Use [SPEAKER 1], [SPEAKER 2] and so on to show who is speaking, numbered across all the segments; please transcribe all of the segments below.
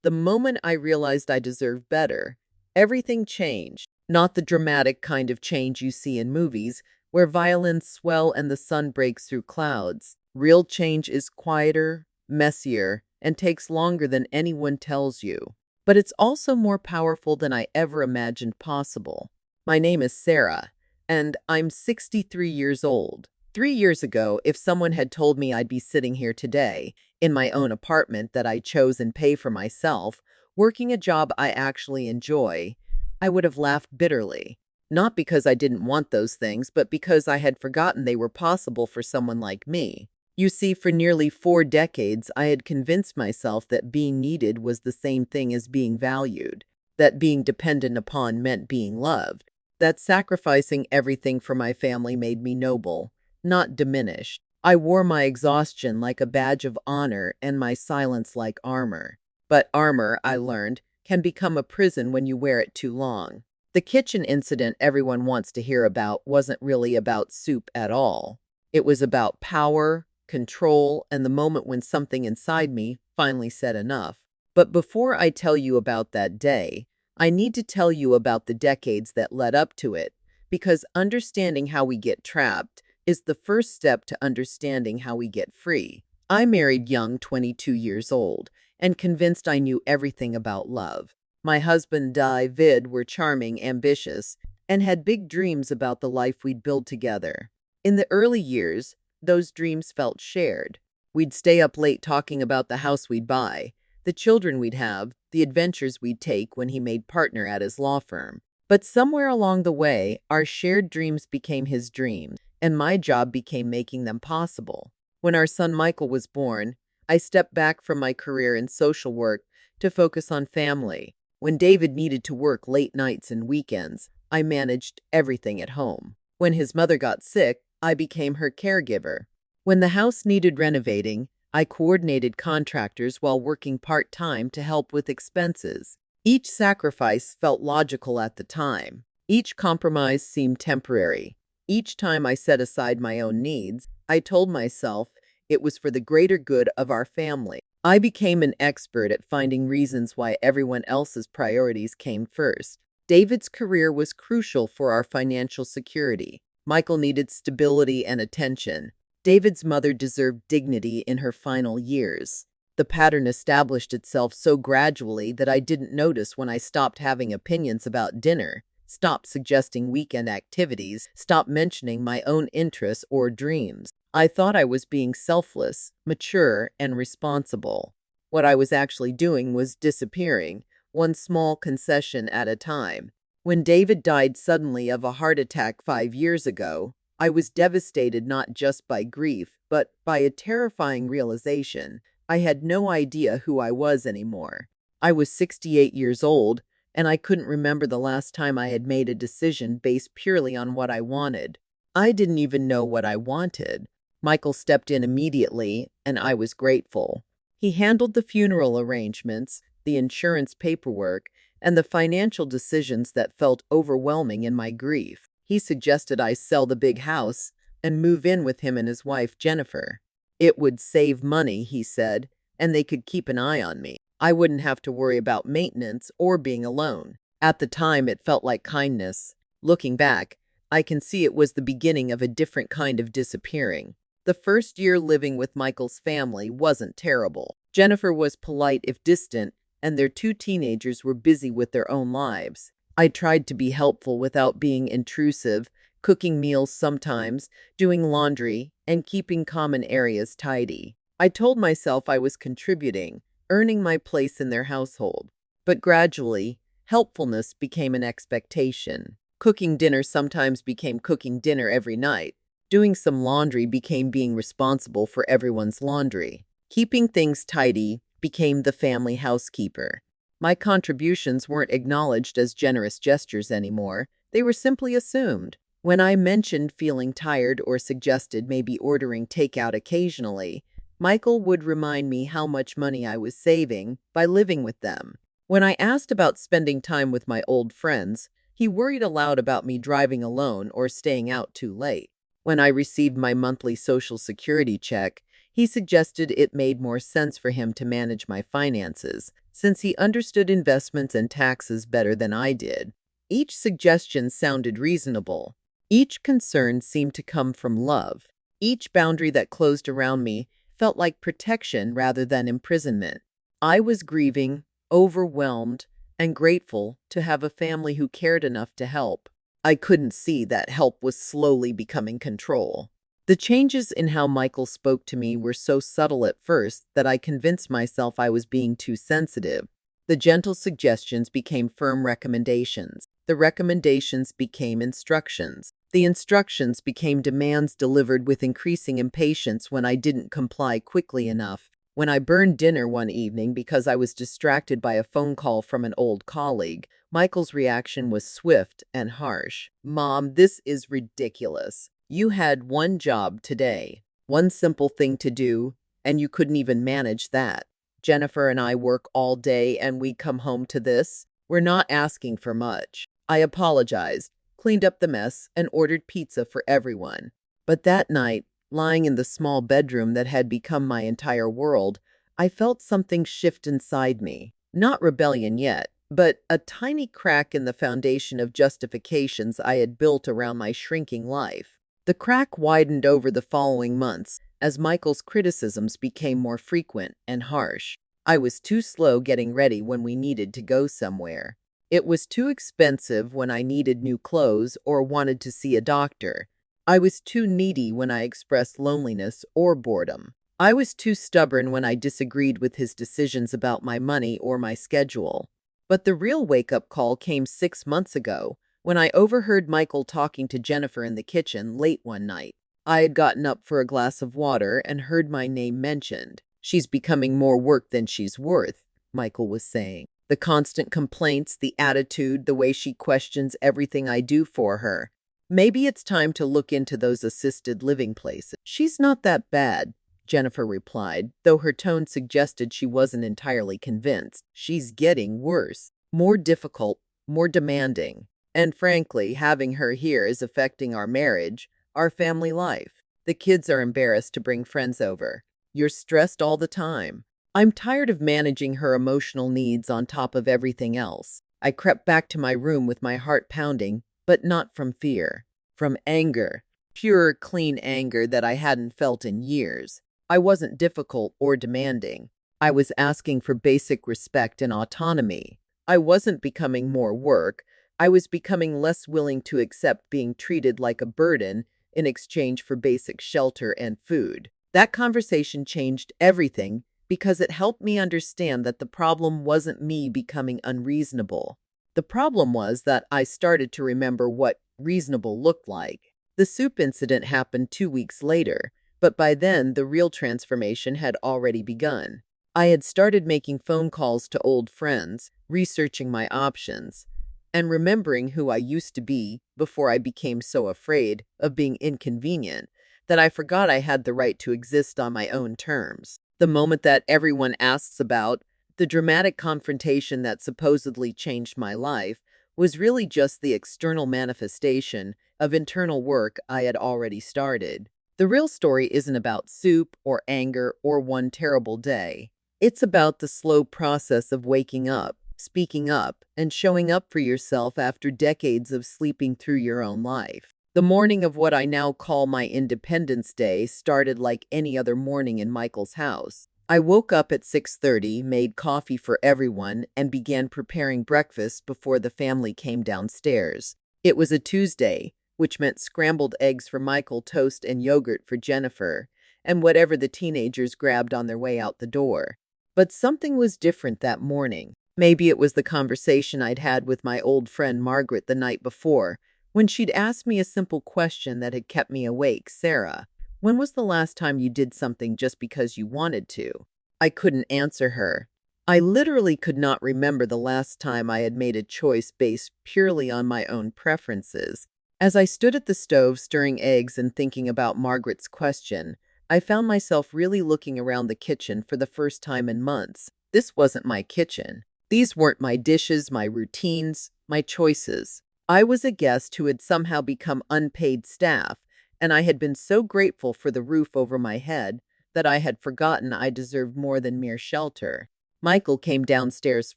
[SPEAKER 1] The moment I realized I deserved better, everything changed. Not the dramatic kind of change you see in movies, where violins swell and the sun breaks through clouds. Real change is quieter, messier, and takes longer than anyone tells you. But it's also more powerful than I ever imagined possible. My name is Sarah, and I'm 63 years old. 3 years ago, if someone had told me I'd be sitting here today, in my own apartment that I chose and pay for myself, working a job I actually enjoy, I would have laughed bitterly. Not because I didn't want those things, but because I had forgotten they were possible for someone like me. You see, for nearly 4 decades, I had convinced myself that being needed was the same thing as being valued, that being dependent upon meant being loved, that sacrificing everything for my family made me noble, not diminished. I wore my exhaustion like a badge of honor and my silence like armor. But armor, I learned, can become a prison when you wear it too long. The kitchen incident everyone wants to hear about wasn't really about soup at all. It was about power, control, and the moment when something inside me finally said enough. But before I tell you about that day, I need to tell you about the decades that led up to it, because understanding how we get trapped is the first step to understanding how we get free. I married young, 22 years old, and convinced I knew everything about love. My husband, David, were charming, ambitious, and had big dreams about the life we'd build together. In the early years, those dreams felt shared. We'd stay up late talking about the house we'd buy, the children we'd have, the adventures we'd take when he made partner at his law firm. But somewhere along the way, our shared dreams became his dreams, and my job became making them possible. When our son Michael was born, I stepped back from my career in social work to focus on family. When David needed to work late nights and weekends, I managed everything at home. When his mother got sick, I became her caregiver. When the house needed renovating, I coordinated contractors while working part-time to help with expenses. Each sacrifice felt logical at the time. Each compromise seemed temporary. Each time I set aside my own needs, I told myself it was for the greater good of our family. I became an expert at finding reasons why everyone else's priorities came first. David's career was crucial for our financial security. Michael needed stability and attention. David's mother deserved dignity in her final years. The pattern established itself so gradually that I didn't notice when I stopped having opinions about dinner, stopped suggesting weekend activities, stopped mentioning my own interests or dreams. I thought I was being selfless, mature, and responsible. What I was actually doing was disappearing, one small concession at a time. When David died suddenly of a heart attack 5 years ago, I was devastated not just by grief, but by a terrifying realization. I had no idea who I was anymore. I was 68 years old, and I couldn't remember the last time I had made a decision based purely on what I wanted. I didn't even know what I wanted. Michael stepped in immediately, and I was grateful. He handled the funeral arrangements, the insurance paperwork, and the financial decisions that felt overwhelming in my grief. He suggested I sell the big house and move in with him and his wife, Jennifer. It would save money, he said, and they could keep an eye on me. I wouldn't have to worry about maintenance or being alone. At the time, it felt like kindness. Looking back, I can see it was the beginning of a different kind of disappearing. The first year living with Michael's family wasn't terrible. Jennifer was polite if distant, and their 2 teenagers were busy with their own lives. I tried to be helpful without being intrusive, cooking meals sometimes, doing laundry, and keeping common areas tidy. I told myself I was contributing, earning my place in their household. But gradually, helpfulness became an expectation. Cooking dinner sometimes became cooking dinner every night. Doing some laundry became being responsible for everyone's laundry. Keeping things tidy became the family housekeeper. My contributions weren't acknowledged as generous gestures anymore. They were simply assumed. When I mentioned feeling tired or suggested maybe ordering takeout occasionally, Michael would remind me how much money I was saving by living with them. When I asked about spending time with my old friends, he worried aloud about me driving alone or staying out too late. When I received my monthly Social Security check, He suggested it made more sense for him to manage my finances, since he understood investments and taxes better than I did. Each suggestion sounded reasonable. Each concern seemed to come from love. Each boundary that closed around me felt like protection rather than imprisonment. I was grieving, overwhelmed, and grateful to have a family who cared enough to help. I couldn't see that help was slowly becoming control. The changes in how Michael spoke to me were so subtle at first that I convinced myself I was being too sensitive. The gentle suggestions became firm recommendations. The recommendations became instructions. The instructions became demands delivered with increasing impatience when I didn't comply quickly enough. When I burned dinner one evening because I was distracted by a phone call from an old colleague, Michael's reaction was swift and harsh. "Mom, this is ridiculous. You had one job today, one simple thing to do, and you couldn't even manage that. Jennifer and I work all day and we come home to this. We're not asking for much." I apologized, cleaned up the mess, and ordered pizza for everyone. But that night, lying in the small bedroom that had become my entire world, I felt something shift inside me. Not rebellion yet, but a tiny crack in the foundation of justifications I had built around my shrinking life. The crack widened over the following months as Michael's criticisms became more frequent and harsh. I was too slow getting ready when we needed to go somewhere. It was too expensive when I needed new clothes or wanted to see a doctor. I was too needy when I expressed loneliness or boredom. I was too stubborn when I disagreed with his decisions about my money or my schedule. But the real wake-up call came 6 months ago, when I overheard Michael talking to Jennifer in the kitchen late one night. I had gotten up for a glass of water and heard my name mentioned. "She's becoming more work than she's worth," Michael was saying. "The constant complaints, the attitude, the way she questions everything I do for her. Maybe it's time to look into those assisted living places." "She's not that bad," Jennifer replied, though her tone suggested she wasn't entirely convinced. "She's getting worse, more difficult, more demanding. And frankly, having her here is affecting our marriage, our family life. The kids are embarrassed to bring friends over. You're stressed all the time." I'm tired of managing her emotional needs on top of everything else. I crept back to my room with my heart pounding, but not from fear. From anger. Pure, clean anger that I hadn't felt in years. I wasn't difficult or demanding. I was asking for basic respect and autonomy. I wasn't becoming more work. I was becoming less willing to accept being treated like a burden in exchange for basic shelter and food. That conversation changed everything because it helped me understand that the problem wasn't me becoming unreasonable. The problem was that I started to remember what reasonable looked like. The soup incident happened 2 weeks later, but by then the real transformation had already begun. I had started making phone calls to old friends, researching my options, and remembering who I used to be before I became so afraid of being inconvenient that I forgot I had the right to exist on my own terms. The moment that everyone asks about, the dramatic confrontation that supposedly changed my life, was really just the external manifestation of internal work I had already started. The real story isn't about soup or anger or one terrible day. It's about the slow process of waking up, speaking up, and showing up for yourself after decades of sleeping through your own life. The morning of what I now call my Independence Day started like any other morning in Michael's house. I woke up at 6:30, made coffee for everyone, and began preparing breakfast before the family came downstairs. It was a Tuesday, which meant scrambled eggs for Michael, toast and yogurt for Jennifer, and whatever the teenagers grabbed on their way out the door. But something was different that morning. Maybe it was the conversation I'd had with my old friend Margaret the night before, when she'd asked me a simple question that had kept me awake. "Sarah, when was the last time you did something just because you wanted to?" I couldn't answer her. I literally could not remember the last time I had made a choice based purely on my own preferences. As I stood at the stove stirring eggs and thinking about Margaret's question, I found myself really looking around the kitchen for the first time in months. This wasn't my kitchen. These weren't my dishes, my routines, my choices. I was a guest who had somehow become unpaid staff, and I had been so grateful for the roof over my head, that I had forgotten I deserved more than mere shelter. Michael came downstairs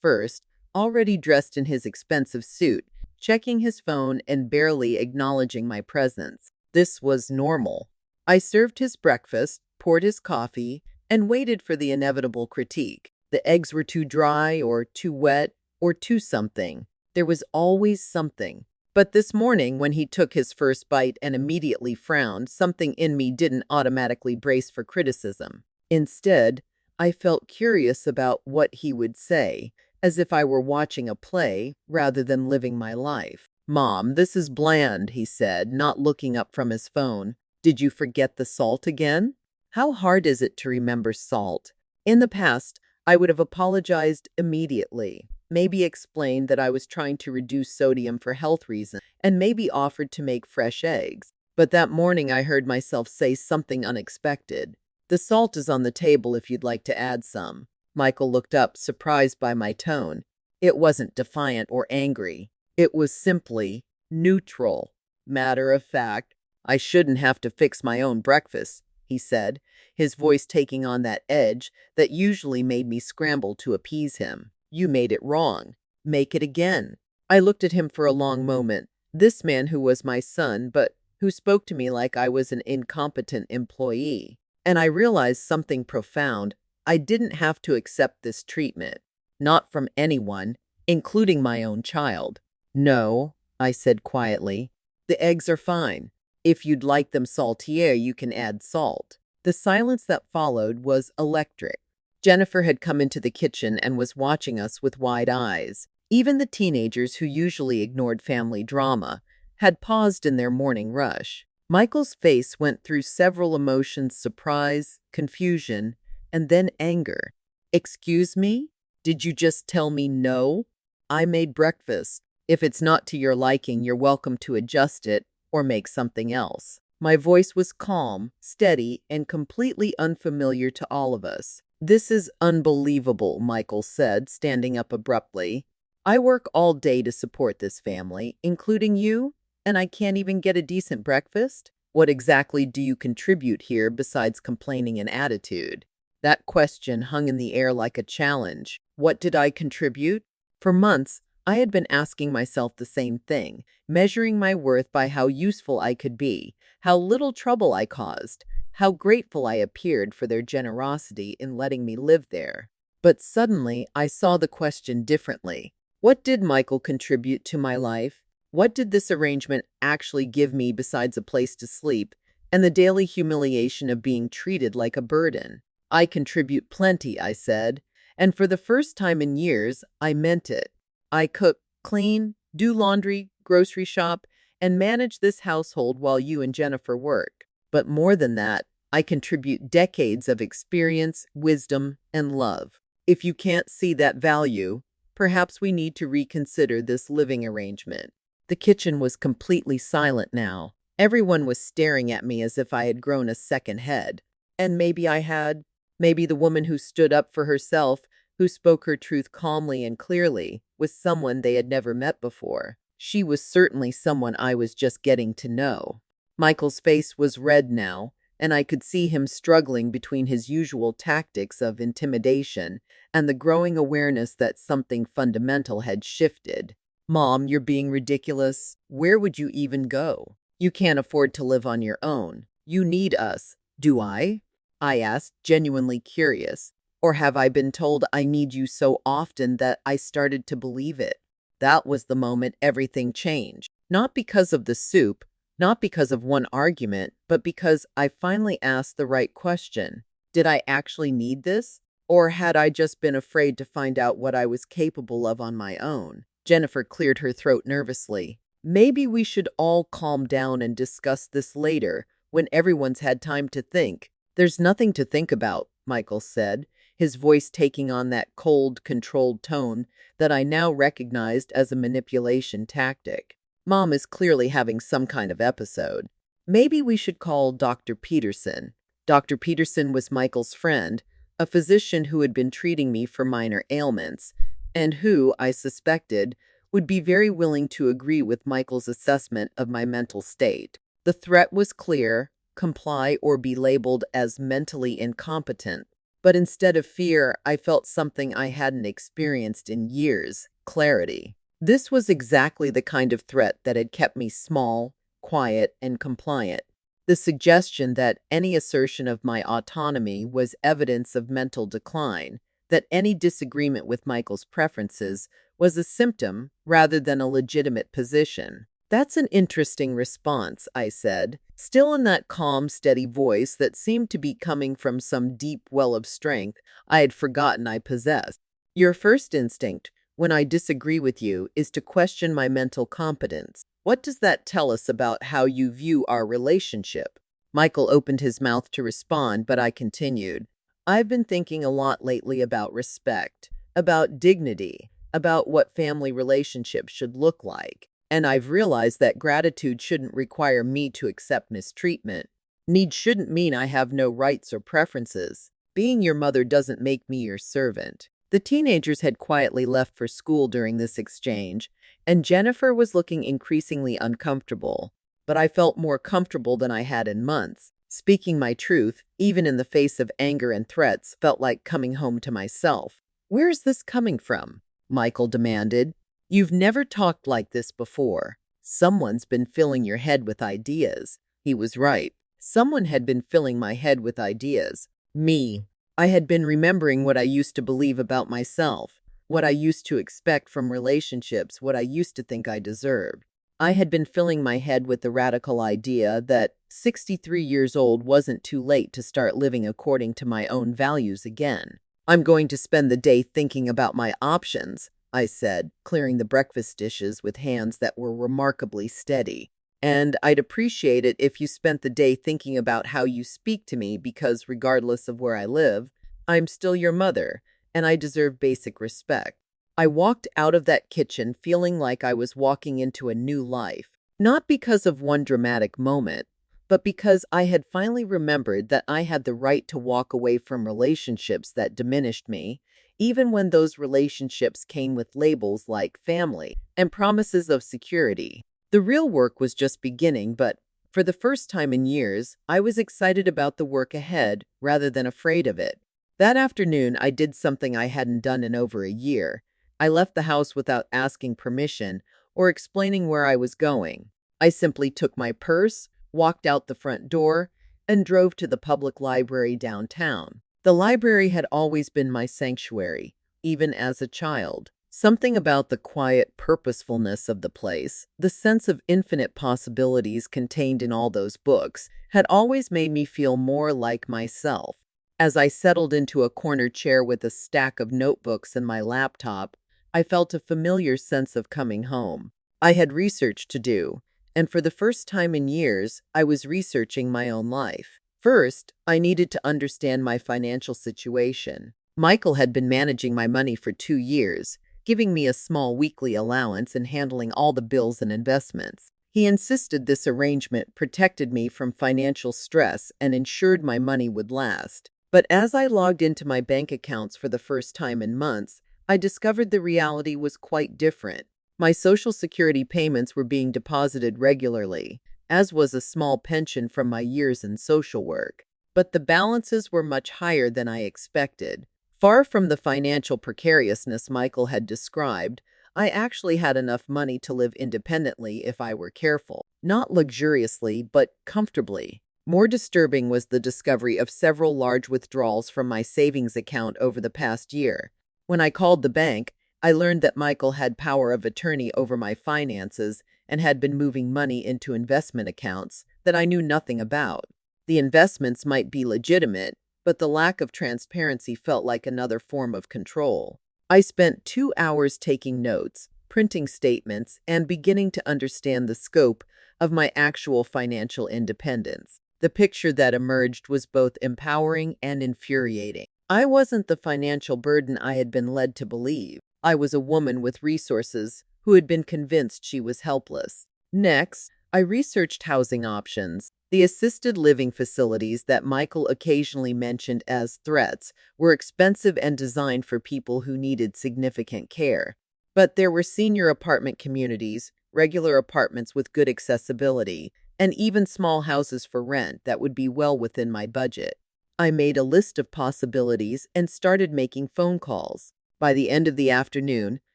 [SPEAKER 1] first, already dressed in his expensive suit, checking his phone and barely acknowledging my presence. This was normal. I served his breakfast, poured his coffee, and waited for the inevitable critique. The eggs were too dry, or too wet, or too something. There was always something. But this morning, when he took his first bite and immediately frowned, something in me didn't automatically brace for criticism. Instead, I felt curious about what he would say, as if I were watching a play rather than living my life. "Mom, this is bland," he said, not looking up from his phone. "Did you forget the salt again?" How hard is it to remember salt? In the past, I would have apologized immediately, maybe explained that I was trying to reduce sodium for health reasons, and maybe offered to make fresh eggs. But that morning I heard myself say something unexpected. "The salt is on the table if you'd like to add some." Michael looked up, surprised by my tone. It wasn't defiant or angry. It was simply neutral. Matter of fact. "I shouldn't have to fix my own breakfast," he said, his voice taking on that edge that usually made me scramble to appease him. "You made it wrong. Make it again." I looked at him for a long moment. This man who was my son, but who spoke to me like I was an incompetent employee. And I realized something profound. I didn't have to accept this treatment. Not from anyone, including my own child. "No," I said quietly. "The eggs are fine. If you'd like them saltier, you can add salt." The silence that followed was electric. Jennifer had come into the kitchen and was watching us with wide eyes. Even the teenagers who usually ignored family drama had paused in their morning rush. Michael's face went through several emotions: surprise, confusion, and then anger. "Excuse me? Did you just tell me no? I made breakfast. If it's not to your liking, you're welcome to adjust it or make something else." My voice was calm, steady, and completely unfamiliar to all of us. "This is unbelievable," Michael said, standing up abruptly. "I work all day to support this family, including you, and I can't even get a decent breakfast? What exactly do you contribute here besides complaining and attitude?" That question hung in the air like a challenge. What did I contribute? For months, I had been asking myself the same thing, measuring my worth by how useful I could be, how little trouble I caused, how grateful I appeared for their generosity in letting me live there. But suddenly, I saw the question differently. What did Michael contribute to my life? What did this arrangement actually give me besides a place to sleep and the daily humiliation of being treated like a burden? "I contribute plenty," I said, and for the first time in years, I meant it. "I cook, clean, do laundry, grocery shop, and manage this household while you and Jennifer work. But more than that, I contribute decades of experience, wisdom, and love. If you can't see that value, perhaps we need to reconsider this living arrangement." The kitchen was completely silent now. Everyone was staring at me as if I had grown a second head. And maybe I had. Maybe the woman who stood up for herself, who spoke her truth calmly and clearly, was someone they had never met before. She was certainly someone I was just getting to know. Michael's face was red now, and I could see him struggling between his usual tactics of intimidation and the growing awareness that something fundamental had shifted. "Mom, you're being ridiculous. Where would you even go? You can't afford to live on your own. You need us." "Do I?" I asked, genuinely curious. "Or have I been told I need you so often that I started to believe it?" That was the moment everything changed. Not because of the soup, not because of one argument, but because I finally asked the right question. Did I actually need this? Or had I just been afraid to find out what I was capable of on my own? Jennifer cleared her throat nervously. "Maybe we should all calm down and discuss this later, when everyone's had time to think." "There's nothing to think about," Michael said, his voice taking on that cold, controlled tone that I now recognized as a manipulation tactic. "Mom is clearly having some kind of episode. Maybe we should call Dr. Peterson." Dr. Peterson was Michael's friend, a physician who had been treating me for minor ailments, and who, I suspected, would be very willing to agree with Michael's assessment of my mental state. The threat was clear. comply, or be labeled as mentally incompetent. But instead of fear, I felt something I hadn't experienced in years: clarity. This was exactly the kind of threat that had kept me small, quiet, and compliant. The suggestion that any assertion of my autonomy was evidence of mental decline, that any disagreement with Michael's preferences was a symptom rather than a legitimate position. "That's an interesting response," I said, still in that calm, steady voice that seemed to be coming from some deep well of strength I had forgotten I possessed. "Your first instinct, when I disagree with you, is to question my mental competence. What does that tell us about how you view our relationship?" Michael opened his mouth to respond, but I continued. "I've been thinking a lot lately about respect, about dignity, about what family relationships should look like. And I've realized that gratitude shouldn't require me to accept mistreatment. Need shouldn't mean I have no rights or preferences. Being your mother doesn't make me your servant." The teenagers had quietly left for school during this exchange, and Jennifer was looking increasingly uncomfortable. But I felt more comfortable than I had in months. Speaking my truth, even in the face of anger and threats, felt like coming home to myself. "Where's this coming from?" Michael demanded. "You've never talked like this before. Someone's been filling your head with ideas." He was right. Someone had been filling my head with ideas. Me. I had been remembering what I used to believe about myself, what I used to expect from relationships, what I used to think I deserved. I had been filling my head with the radical idea that 63 years old wasn't too late to start living according to my own values again. "I'm going to spend the day thinking about my options," I said, clearing the breakfast dishes with hands that were remarkably steady. "And I'd appreciate it if you spent the day thinking about how you speak to me, because regardless of where I live, I'm still your mother, and I deserve basic respect." I walked out of that kitchen feeling like I was walking into a new life, not because of one dramatic moment, but because I had finally remembered that I had the right to walk away from relationships that diminished me, even when those relationships came with labels like family and promises of security. The real work was just beginning, but for the first time in years, I was excited about the work ahead rather than afraid of it. That afternoon, I did something I hadn't done in over a year. I left the house without asking permission or explaining where I was going. I simply took my purse, walked out the front door, and drove to the public library downtown. The library had always been my sanctuary, even as a child. Something about the quiet purposefulness of the place, the sense of infinite possibilities contained in all those books, had always made me feel more like myself. As I settled into a corner chair with a stack of notebooks and my laptop, I felt a familiar sense of coming home. I had research to do, and for the first time in years, I was researching my own life. First, I needed to understand my financial situation. Michael had been managing my money for 2 years, giving me a small weekly allowance and handling all the bills and investments. He insisted this arrangement protected me from financial stress and ensured my money would last. But as I logged into my bank accounts for the first time in months, I discovered the reality was quite different. My Social Security payments were being deposited regularly, as was a small pension from my years in social work. But the balances were much higher than I expected. Far from the financial precariousness Michael had described, I actually had enough money to live independently if I were careful. Not luxuriously, but comfortably. More disturbing was the discovery of several large withdrawals from my savings account over the past year. When I called the bank, I learned that Michael had power of attorney over my finances and had been moving money into investment accounts that I knew nothing about. The investments might be legitimate, but the lack of transparency felt like another form of control. I spent 2 hours taking notes, printing statements, and beginning to understand the scope of my actual financial independence. The picture that emerged was both empowering and infuriating. I wasn't the financial burden I had been led to believe. I was a woman with resources who had been convinced she was helpless. Next, I researched housing options. The assisted living facilities that Michael occasionally mentioned as threats were expensive and designed for people who needed significant care. But there were senior apartment communities, regular apartments with good accessibility, and even small houses for rent that would be well within my budget. I made a list of possibilities and started making phone calls. By the end of the afternoon,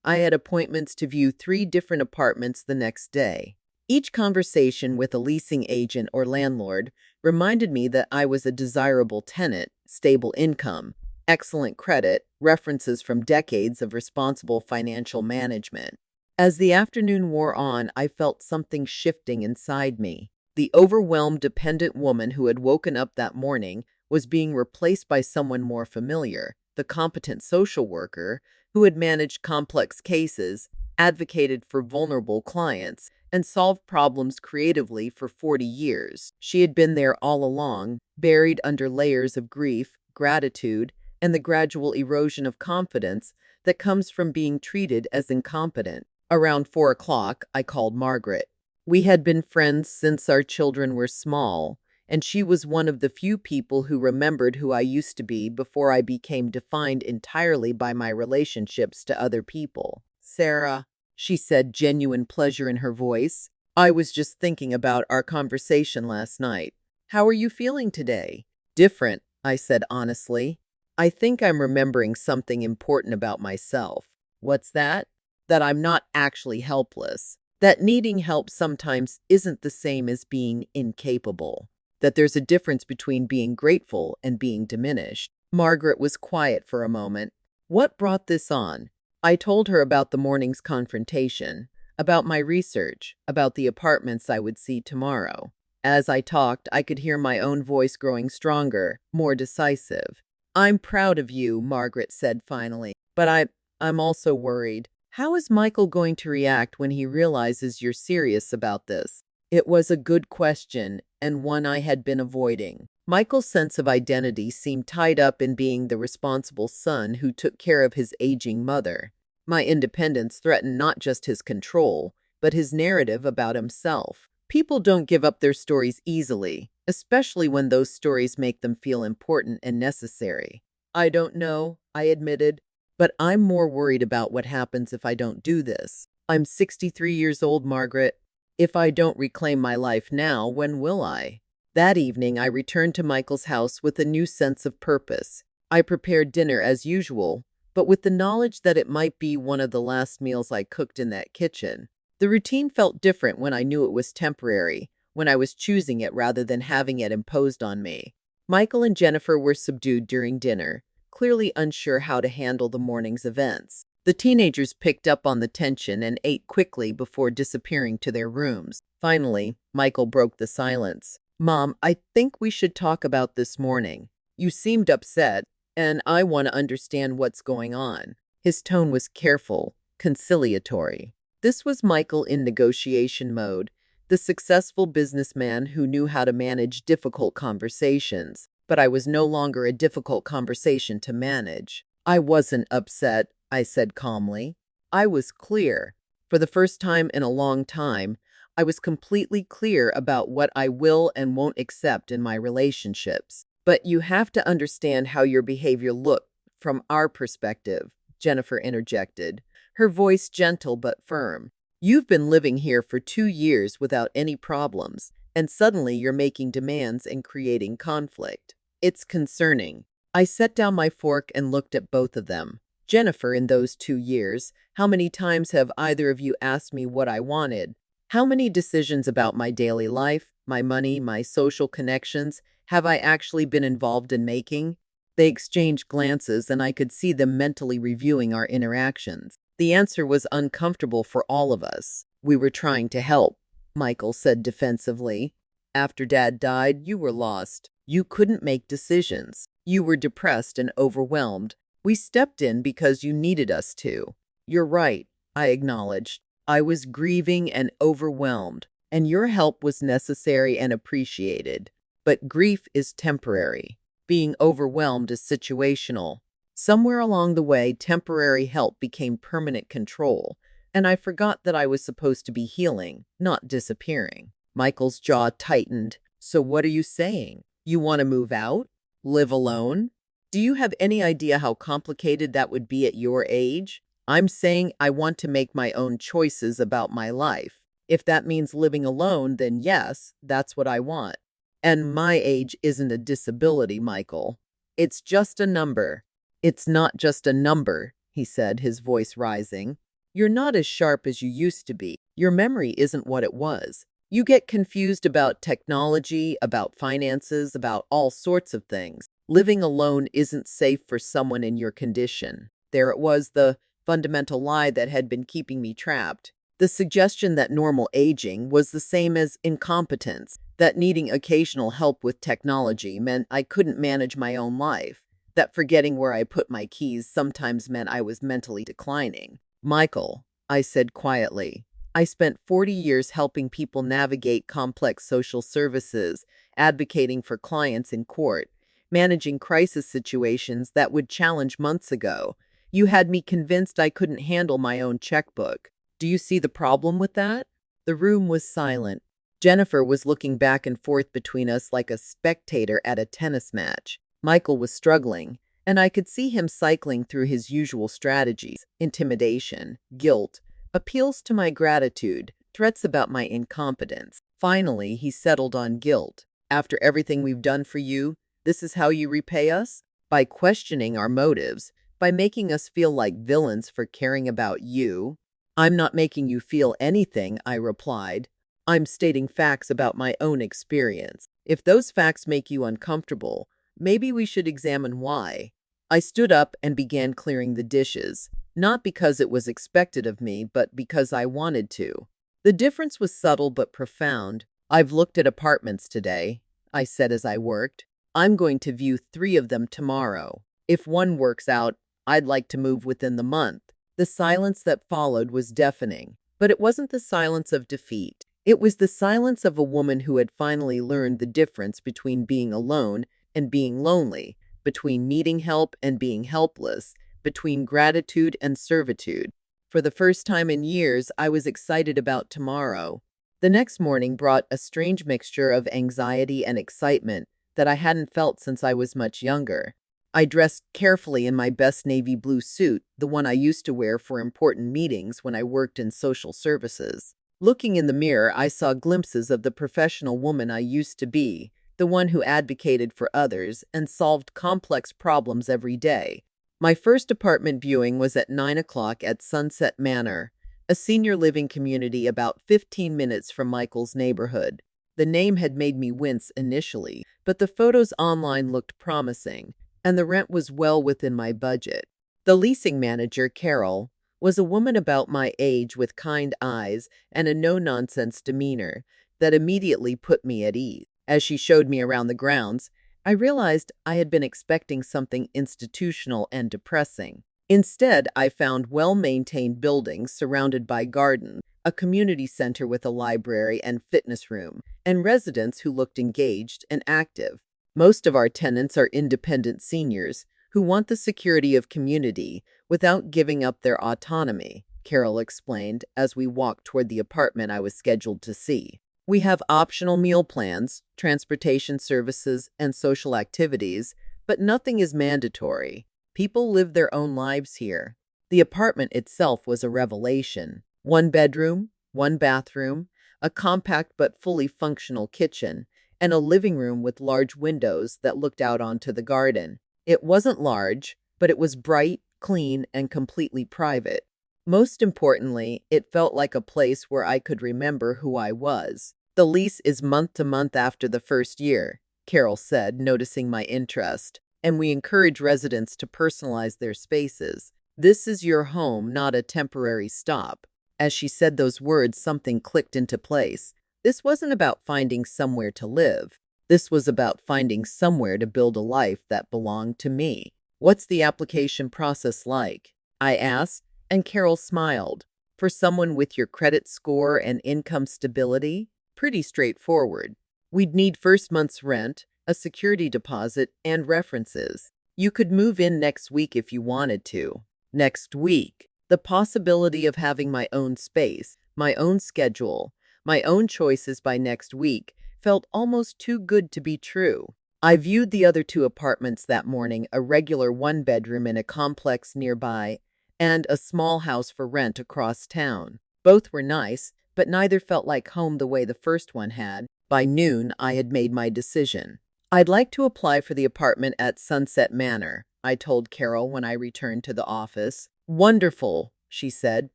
[SPEAKER 1] I had appointments to view 3 different apartments the next day. Each conversation with a leasing agent or landlord reminded me that I was a desirable tenant, stable income, excellent credit, references from decades of responsible financial management. As the afternoon wore on, I felt something shifting inside me. The overwhelmed, dependent woman who had woken up that morning was being replaced by someone more familiar, the competent social worker who had managed complex cases, advocated for vulnerable clients, and solved problems creatively for 40 years. She had been there all along, buried under layers of grief, gratitude, and the gradual erosion of confidence that comes from being treated as incompetent. Around 4 o'clock, I called Margaret. We had been friends since our children were small, and she was one of the few people who remembered who I used to be before I became defined entirely by my relationships to other people. "Sarah," she said, genuine pleasure in her voice, "I was just thinking about our conversation last night. How are you feeling today?" "Different," I said honestly. "I think I'm remembering something important about myself." "What's that?" "That I'm not actually helpless. That needing help sometimes isn't the same as being incapable. That there's a difference between being grateful and being diminished." Margaret was quiet for a moment. "What brought this on?" I told her about the morning's confrontation, about my research, about the apartments I would see tomorrow. As I talked, I could hear my own voice growing stronger, more decisive. "I'm proud of you," Margaret said finally, "but I'm also worried. How is Michael going to react when he realizes you're serious about this?" It was a good question, and one I had been avoiding. Michael's sense of identity seemed tied up in being the responsible son who took care of his aging mother. My independence threatened not just his control, but his narrative about himself. People don't give up their stories easily, especially when those stories make them feel important and necessary. "I don't know," I admitted, "but I'm more worried about what happens if I don't do this. I'm 63 years old, Margaret. If I don't reclaim my life now, when will I?" That evening, I returned to Michael's house with a new sense of purpose. I prepared dinner as usual, but with the knowledge that it might be one of the last meals I cooked in that kitchen. The routine felt different when I knew it was temporary, when I was choosing it rather than having it imposed on me. Michael and Jennifer were subdued during dinner, clearly unsure how to handle the morning's events. The teenagers picked up on the tension and ate quickly before disappearing to their rooms. Finally, Michael broke the silence. "Mom, I think we should talk about this morning. You seemed upset, and I want to understand what's going on." His tone was careful, conciliatory. This was Michael in negotiation mode, the successful businessman who knew how to manage difficult conversations. But I was no longer a difficult conversation to manage. "I wasn't upset," I said calmly. "I was clear. For the first time in a long time, I was completely clear about what I will and won't accept in my relationships. But you have to understand how your behavior looked from our perspective," Jennifer interjected, her voice gentle but firm. "You've been living here for 2 years without any problems, and suddenly you're making demands and creating conflict. It's concerning." I set down my fork and looked at both of them. "Jennifer, in those 2 years, how many times have either of you asked me what I wanted? How many decisions about my daily life, my money, my social connections have I actually been involved in making?" They exchanged glances, and I could see them mentally reviewing our interactions. The answer was uncomfortable for all of us. "We were trying to help," Michael said defensively. "After Dad died, you were lost. You couldn't make decisions. You were depressed and overwhelmed. We stepped in because you needed us to." "You're right," I acknowledged. "I was grieving and overwhelmed, and your help was necessary and appreciated. But grief is temporary. Being overwhelmed is situational. Somewhere along the way, temporary help became permanent control, and I forgot that I was supposed to be healing, not disappearing." Michael's jaw tightened. "So what are you saying? You want to move out? Live alone? Do you have any idea how complicated that would be at your age?" "I'm saying I want to make my own choices about my life. If that means living alone, then yes, that's what I want. And my age isn't a disability, Michael. It's just a number. It's not just a number, he said, his voice rising. You're not as sharp as you used to be. Your memory isn't what it was. You get confused about technology, about finances, about all sorts of things. Living alone isn't safe for someone in your condition. There it was, the fundamental lie that had been keeping me trapped. The suggestion that normal aging was the same as incompetence, that needing occasional help with technology meant I couldn't manage my own life, that forgetting where I put my keys sometimes meant I was mentally declining. Michael, I said quietly, I spent 40 years helping people navigate complex social services, advocating for clients in court, managing crisis situations that would challenge months ago. You had me convinced I couldn't handle my own checkbook. Do you see the problem with that? The room was silent. Jennifer was looking back and forth between us like a spectator at a tennis match. Michael was struggling, and I could see him cycling through his usual strategies: intimidation, guilt, appeals to my gratitude, threats about my incompetence. Finally, he settled on guilt. After everything we've done for you, this is how you repay us? By questioning our motives, by making us feel like villains for caring about you. I'm not making you feel anything, I replied. I'm stating facts about my own experience. If those facts make you uncomfortable, maybe we should examine why. I stood up and began clearing the dishes, not because it was expected of me, but because I wanted to. The difference was subtle but profound. I've looked at apartments today, I said as I worked. I'm going to view 3 of them tomorrow. If one works out, I'd like to move within the month. The silence that followed was deafening, but it wasn't the silence of defeat. It was the silence of a woman who had finally learned the difference between being alone and being lonely, between needing help and being helpless, between gratitude and servitude. For the first time in years, I was excited about tomorrow. The next morning brought a strange mixture of anxiety and excitement that I hadn't felt since I was much younger. I dressed carefully in my best navy blue suit, the one I used to wear for important meetings when I worked in social services. Looking in the mirror, I saw glimpses of the professional woman I used to be, the one who advocated for others and solved complex problems every day. My first apartment viewing was at 9 o'clock at Sunset Manor, a senior living community about 15 minutes from Michael's neighborhood. The name had made me wince initially, but the photos online looked promising, and the rent was well within my budget. The leasing manager, Carol, was a woman about my age with kind eyes and a no-nonsense demeanor that immediately put me at ease. As she showed me around the grounds, I realized I had been expecting something institutional and depressing. Instead, I found well-maintained buildings surrounded by gardens, a community center with a library and fitness room, and residents who looked engaged and active. Most of our tenants are independent seniors who want the security of community without giving up their autonomy, Carol explained as we walked toward the apartment I was scheduled to see. We have optional meal plans, transportation services, and social activities, but nothing is mandatory. People live their own lives here. The apartment itself was a revelation. 1 bedroom, 1 bathroom, a compact but fully functional kitchen, and a living room with large windows that looked out onto the garden. It wasn't large, but it was bright, clean, and completely private. Most importantly, it felt like a place where I could remember who I was. The lease is month to month after the first year, Carol said, noticing my interest, and we encourage residents to personalize their spaces. This is your home, not a temporary stop. As she said those words, something clicked into place. This wasn't about finding somewhere to live. This was about finding somewhere to build a life that belonged to me. What's the application process like? I asked, and Carol smiled. For someone with your credit score and income stability? Pretty straightforward. We'd need first month's rent, a security deposit, and references. You could move in next week if you wanted to. Next week. The possibility of having my own space, my own schedule, my own choices by next week felt almost too good to be true. I viewed the other 2 apartments that morning, a regular 1-bedroom in a complex nearby, and a small house for rent across town. Both were nice, but neither felt like home the way the first one had. By noon, I had made my decision. I'd like to apply for the apartment at Sunset Manor, I told Carol when I returned to the office. Wonderful, she said,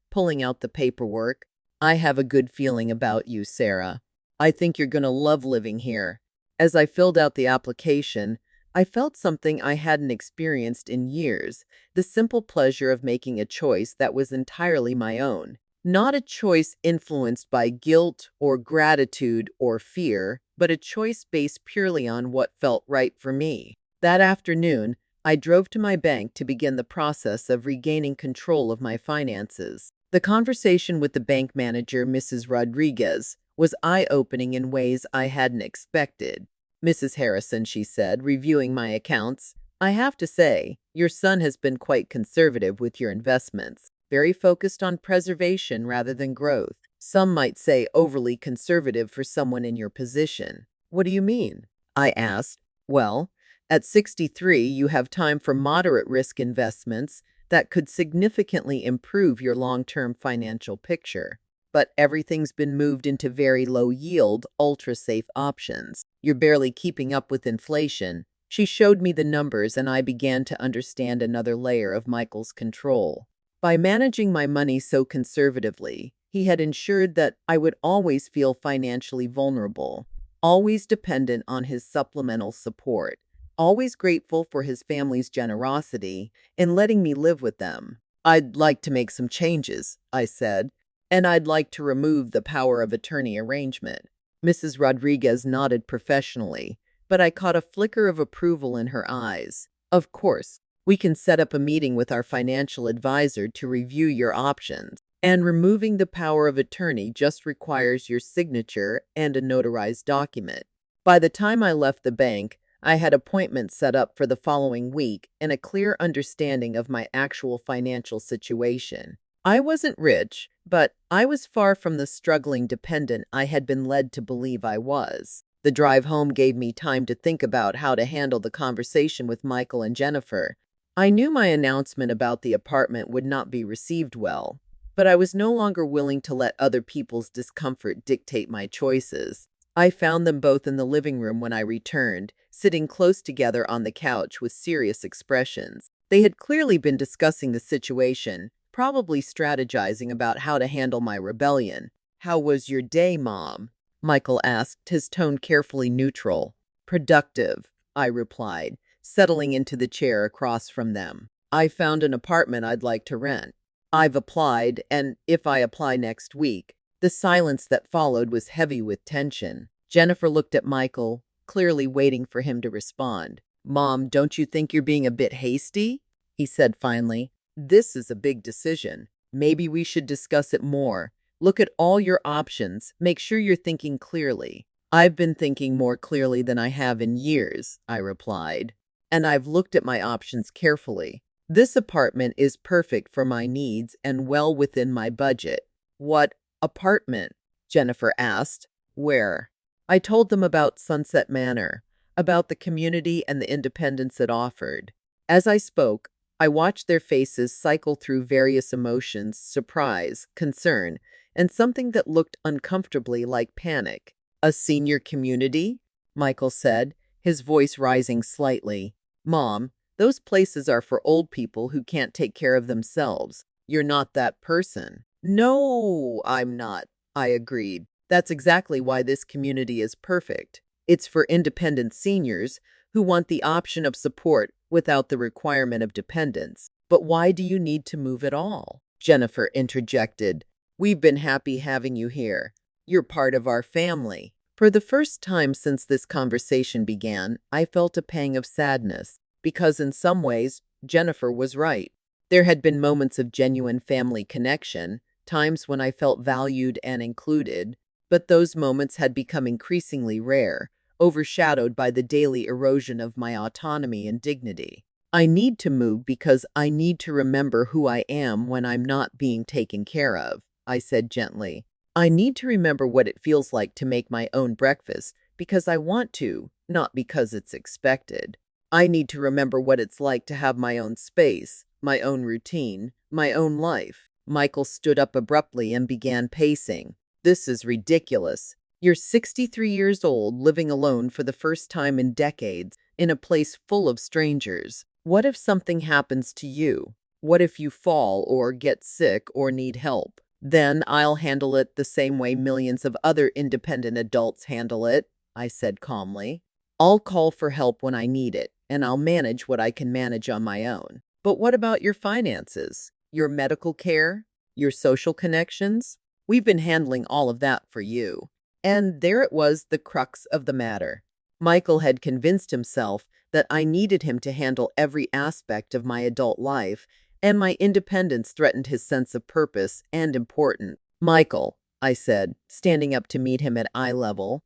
[SPEAKER 1] pulling out the paperwork. I have a good feeling about you, Sarah. I think you're going to love living here. As I filled out the application, I felt something I hadn't experienced in years, the simple pleasure of making a choice that was entirely my own. Not a choice influenced by guilt or gratitude or fear, but a choice based purely on what felt right for me. That afternoon, I drove to my bank to begin the process of regaining control of my finances. The conversation with the bank manager, Mrs. Rodriguez, was eye-opening in ways I hadn't expected. Mrs. Harrison, she said, reviewing my accounts, I have to say, your son has been quite conservative with your investments, very focused on preservation rather than growth. Some might say overly conservative for someone in your position. What do you mean? I asked. Well, at 63, you have time for moderate risk investments that could significantly improve your long-term financial picture. But everything's been moved into very low-yield, ultra-safe options. You're barely keeping up with inflation. She showed me the numbers and I began to understand another layer of Michael's control. By managing my money so conservatively, he had ensured that I would always feel financially vulnerable, always dependent on his supplemental support, always grateful for his family's generosity in letting me live with them. I'd like to make some changes, I said, and I'd like to remove the power of attorney arrangement. Mrs. Rodriguez nodded professionally, but I caught a flicker of approval in her eyes. Of course, we can set up a meeting with our financial advisor to review your options. And removing the power of attorney just requires your signature and a notarized document. By the time I left the bank, I had appointments set up for the following week and a clear understanding of my actual financial situation. I wasn't rich, but I was far from the struggling dependent I had been led to believe I was. The drive home gave me time to think about how to handle the conversation with Michael and Jennifer. I knew my announcement about the apartment would not be received well, but I was no longer willing to let other people's discomfort dictate my choices. I found them both in the living room when I returned, sitting close together on the couch with serious expressions. They had clearly been discussing the situation, probably strategizing about how to handle my rebellion. "How was your day, Mom?" Michael asked, his tone carefully neutral. "Productive," I replied, settling into the chair across from them. "I found an apartment I'd like to rent. I've applied, and if I apply next week." The silence that followed was heavy with tension. Jennifer looked at Michael, clearly waiting for him to respond. "Mom, don't you think you're being a bit hasty?" he said finally. "This is a big decision. Maybe we should discuss it more. Look at all your options. Make sure you're thinking clearly." "I've been thinking more clearly than I have in years," I replied. "And I've looked at my options carefully. This apartment is perfect for my needs and well within my budget." "What apartment?" Jennifer asked. "Where?" I told them about Sunset Manor, about the community and the independence it offered. As I spoke, I watched their faces cycle through various emotions: surprise, concern, and something that looked uncomfortably like panic. "A senior community?" Michael said, his voice rising slightly. "Mom, those places are for old people who can't take care of themselves. You're not that person." "No, I'm not," I agreed. "That's exactly why this community is perfect. It's for independent seniors who want the option of support without the requirement of dependence." "But why do you need to move at all?" Jennifer interjected. "We've been happy having you here. You're part of our family." For the first time since this conversation began, I felt a pang of sadness, because in some ways, Jennifer was right. There had been moments of genuine family connection, times when I felt valued and included, but those moments had become increasingly rare, overshadowed by the daily erosion of my autonomy and dignity. "I need to move because I need to remember who I am when I'm not being taken care of," I said gently. "I need to remember what it feels like to make my own breakfast because I want to, not because it's expected. I need to remember what it's like to have my own space, my own routine, my own life." Michael stood up abruptly and began pacing. This is ridiculous. You're 63 years old, living alone for the first time in decades, in a place full of strangers. What if something happens to you? What if you fall or get sick or need help? Then I'll handle it the same way millions of other independent adults handle it, I said calmly. I'll call for help when I need it, and I'll manage what I can manage on my own. But what about your finances? Your medical care? Your social connections? We've been handling all of that for you. And there it was, the crux of the matter. Michael had convinced himself that I needed him to handle every aspect of my adult life, and my independence threatened his sense of purpose and importance. Michael, I said, standing up to meet him at eye level,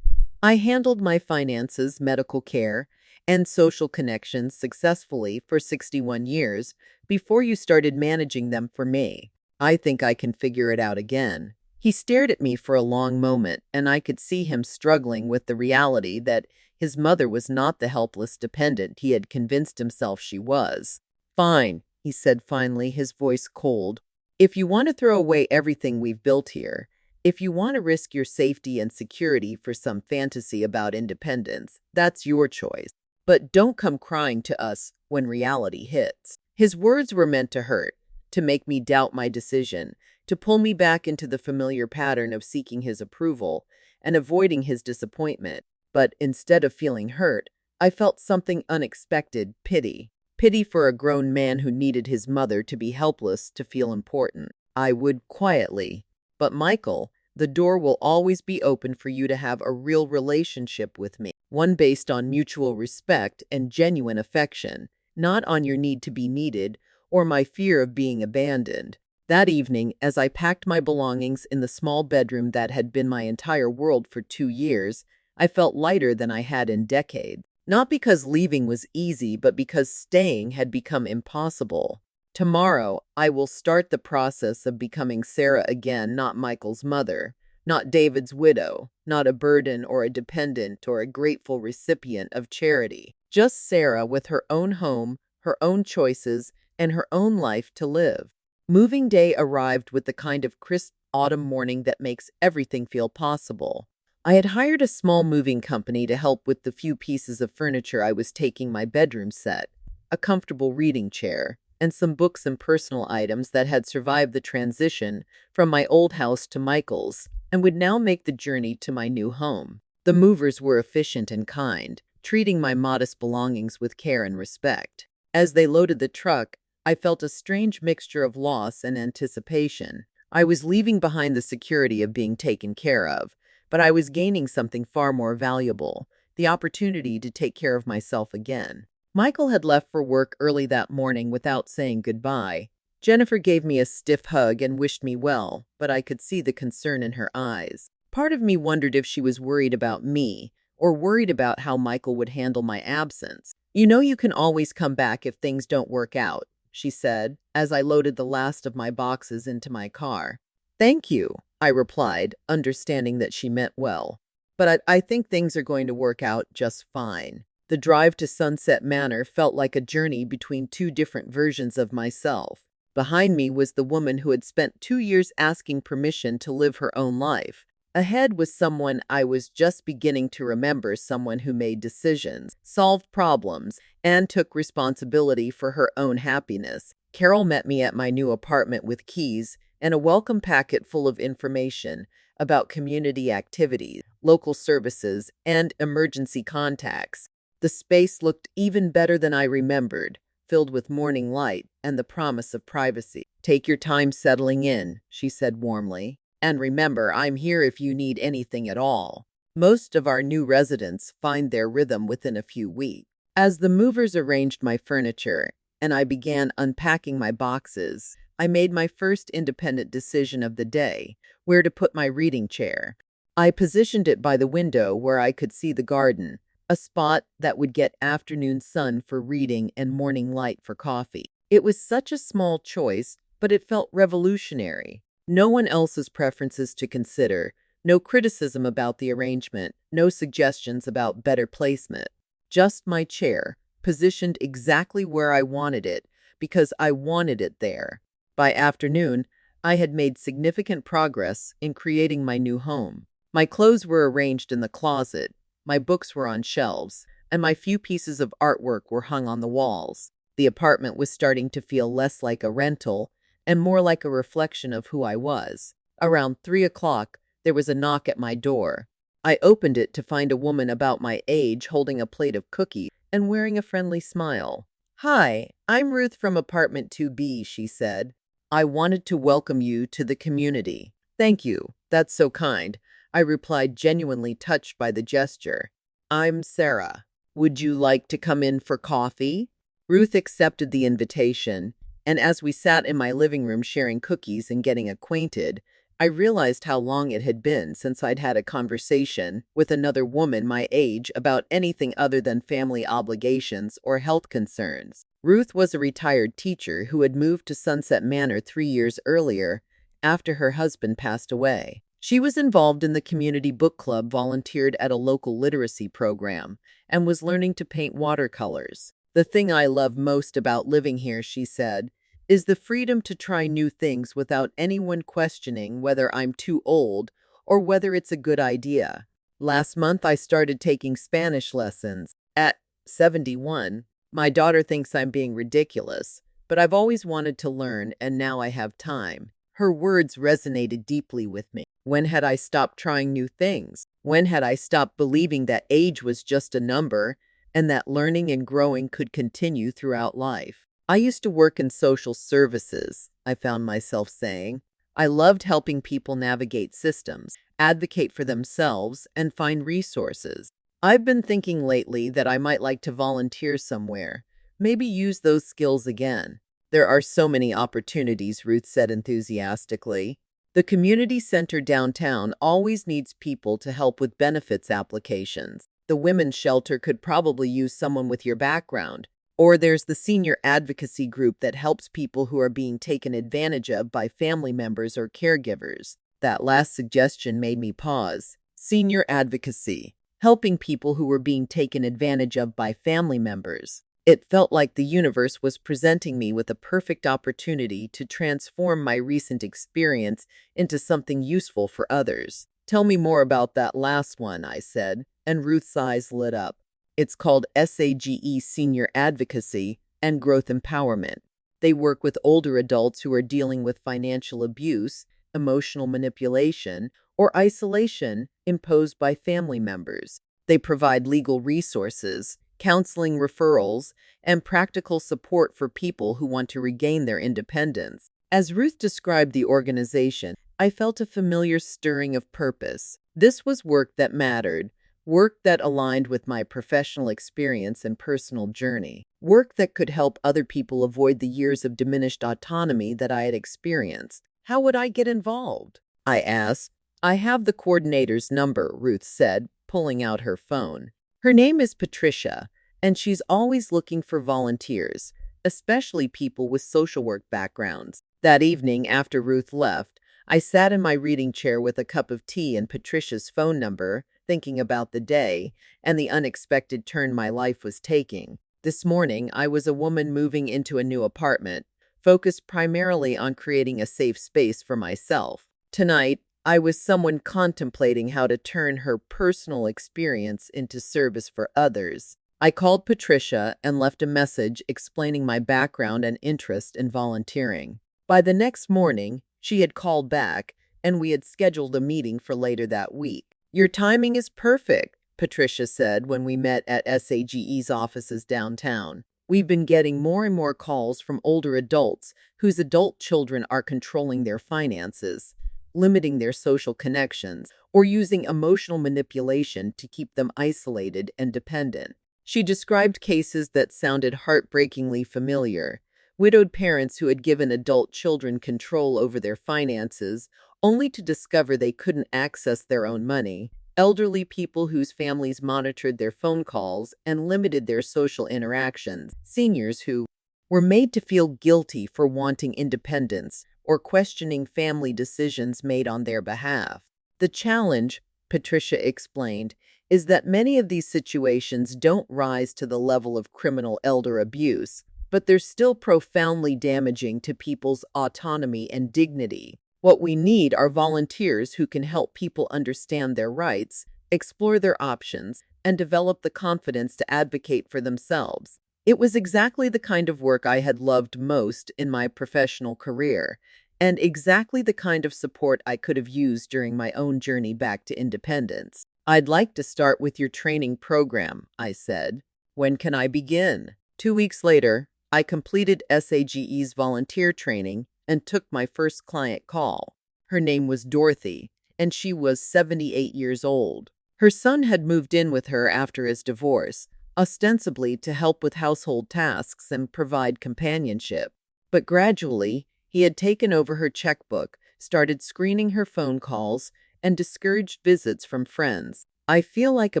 [SPEAKER 1] I handled my finances, medical care, and social connections successfully for 61 years before you started managing them for me. I think I can figure it out again. He stared at me for a long moment, and I could see him struggling with the reality that his mother was not the helpless dependent he had convinced himself she was. Fine, he said finally, his voice cold. If you want to throw away everything we've built here, if you want to risk your safety and security for some fantasy about independence, that's your choice. But don't come crying to us when reality hits. His words were meant to hurt, to make me doubt my decision, to pull me back into the familiar pattern of seeking his approval and avoiding his disappointment. But instead of feeling hurt, I felt something unexpected: pity. Pity for a grown man who needed his mother to be helpless to feel important. I would quietly, but Michael, the door will always be open for you to have a real relationship with me, one based on mutual respect and genuine affection, not on your need to be needed or my fear of being abandoned. That evening, as I packed my belongings in the small bedroom that had been my entire world for 2 years, I felt lighter than I had in decades. Not because leaving was easy, but because staying had become impossible. Tomorrow, I will start the process of becoming Sarah again, not Michael's mother, not David's widow, not a burden or a dependent or a grateful recipient of charity. Just Sarah with her own home, her own choices, and her own life to live. Moving day arrived with the kind of crisp autumn morning that makes everything feel possible. I had hired a small moving company to help with the few pieces of furniture I was taking my bedroom set, a comfortable reading chair, and some books and personal items that had survived the transition from my old house to Michael's and would now make the journey to my new home. The movers were efficient and kind, treating my modest belongings with care and respect. As they loaded the truck, I felt a strange mixture of loss and anticipation. I was leaving behind the security of being taken care of, but I was gaining something far more valuable: the opportunity to take care of myself again. Michael had left for work early that morning without saying goodbye. Jennifer gave me a stiff hug and wished me well, but I could see the concern in her eyes. Part of me wondered if she was worried about me, or worried about how Michael would handle my absence. You know you can always come back if things don't work out, she said, as I loaded the last of my boxes into my car. Thank you, I replied, understanding that she meant well. But I think things are going to work out just fine. The drive to Sunset Manor felt like a journey between two different versions of myself. Behind me was the woman who had spent 2 years asking permission to live her own life. Ahead was someone I was just beginning to remember, someone who made decisions, solved problems, and took responsibility for her own happiness. Carol met me at my new apartment with keys and a welcome packet full of information about community activities, local services, and emergency contacts. The space looked even better than I remembered, filled with morning light and the promise of privacy. Take your time settling in, she said warmly. And remember, I'm here if you need anything at all. Most of our new residents find their rhythm within a few weeks. As the movers arranged my furniture and I began unpacking my boxes, I made my first independent decision of the day: where to put my reading chair. I positioned it by the window where I could see the garden, a spot that would get afternoon sun for reading and morning light for coffee. It was such a small choice, but it felt revolutionary. No one else's preferences to consider, no criticism about the arrangement, no suggestions about better placement. Just my chair, positioned exactly where I wanted it, because I wanted it there. By afternoon, I had made significant progress in creating my new home. My clothes were arranged in the closet, my books were on shelves, and my few pieces of artwork were hung on the walls. The apartment was starting to feel less like a rental and more like a reflection of who I was. Around 3 o'clock, there was a knock at my door. I opened it to find a woman about my age holding a plate of cookies and wearing a friendly smile. "Hi, I'm Ruth from apartment 2B," she said. "I wanted to welcome you to the community." "Thank you. That's so kind," I replied, genuinely touched by the gesture. "I'm Sarah. Would you like to come in for coffee?" Ruth accepted the invitation, and as we sat in my living room sharing cookies and getting acquainted, I realized how long it had been since I'd had a conversation with another woman my age about anything other than family obligations or health concerns. Ruth was a retired teacher who had moved to Sunset Manor 3 years earlier after her husband passed away. She was involved in the community book club, volunteered at a local literacy program, and was learning to paint watercolors. "The thing I love most about living here," she said, "is the freedom to try new things without anyone questioning whether I'm too old or whether it's a good idea." Last month, I started taking Spanish lessons. At 71, my daughter thinks I'm being ridiculous, but I've always wanted to learn, and now I have time. Her words resonated deeply with me. When had I stopped trying new things? When had I stopped believing that age was just a number and that learning and growing could continue throughout life? "I used to work in social services," I found myself saying. "I loved helping people navigate systems, advocate for themselves, and find resources. I've been thinking lately that I might like to volunteer somewhere, maybe use those skills again." "There are so many opportunities," Ruth said enthusiastically. "The community center downtown always needs people to help with benefits applications. The women's shelter could probably use someone with your background. Or there's the senior advocacy group that helps people who are being taken advantage of by family members or caregivers." That last suggestion made me pause. Senior advocacy, helping people who were being taken advantage of by family members. It felt like the universe was presenting me with a perfect opportunity to transform my recent experience into something useful for others. "Tell me more about that last one," I said, and Ruth's eyes lit up. "It's called SAGE, Senior Advocacy and Growth Empowerment. They work with older adults who are dealing with financial abuse, emotional manipulation, or isolation imposed by family members. They provide legal resources, counseling referrals, and practical support for people who want to regain their independence." As Ruth described the organization, I felt a familiar stirring of purpose. This was work that mattered, work that aligned with my professional experience and personal journey, work that could help other people avoid the years of diminished autonomy that I had experienced. "How would I get involved?" I asked. "I have the coordinator's number," Ruth said, pulling out her phone. "Her name is Patricia, and she's always looking for volunteers, especially people with social work backgrounds." That evening, after Ruth left, I sat in my reading chair with a cup of tea and Patricia's phone number, thinking about the day and the unexpected turn my life was taking. This morning, I was a woman moving into a new apartment, focused primarily on creating a safe space for myself. Tonight, I was someone contemplating how to turn her personal experience into service for others. I called Patricia and left a message explaining my background and interest in volunteering. By the next morning, she had called back, and we had scheduled a meeting for later that week. "Your timing is perfect," Patricia said when we met at SAGE's offices downtown. "We've been getting more and more calls from older adults whose adult children are controlling their finances, limiting their social connections, or using emotional manipulation to keep them isolated and dependent." She described cases that sounded heartbreakingly familiar. Widowed parents who had given adult children control over their finances, only to discover they couldn't access their own money. Elderly people whose families monitored their phone calls and limited their social interactions. Seniors who were made to feel guilty for wanting independence or questioning family decisions made on their behalf. "The challenge," Patricia explained, "is that many of these situations don't rise to the level of criminal elder abuse, but they're still profoundly damaging to people's autonomy and dignity. What we need are volunteers who can help people understand their rights, explore their options, and develop the confidence to advocate for themselves. It was exactly the kind of work I had loved most in my professional career, and exactly the kind of support I could have used during my own journey back to independence. "I'd like to start with your training program," I said. "When can I begin?" 2 weeks later, I completed SAGE's volunteer training and took my first client call. Her name was Dorothy, and she was 78 years old. Her son had moved in with her after his divorce, ostensibly to help with household tasks and provide companionship. But gradually, he had taken over her checkbook, started screening her phone calls, and discouraged visits from friends. "I feel like a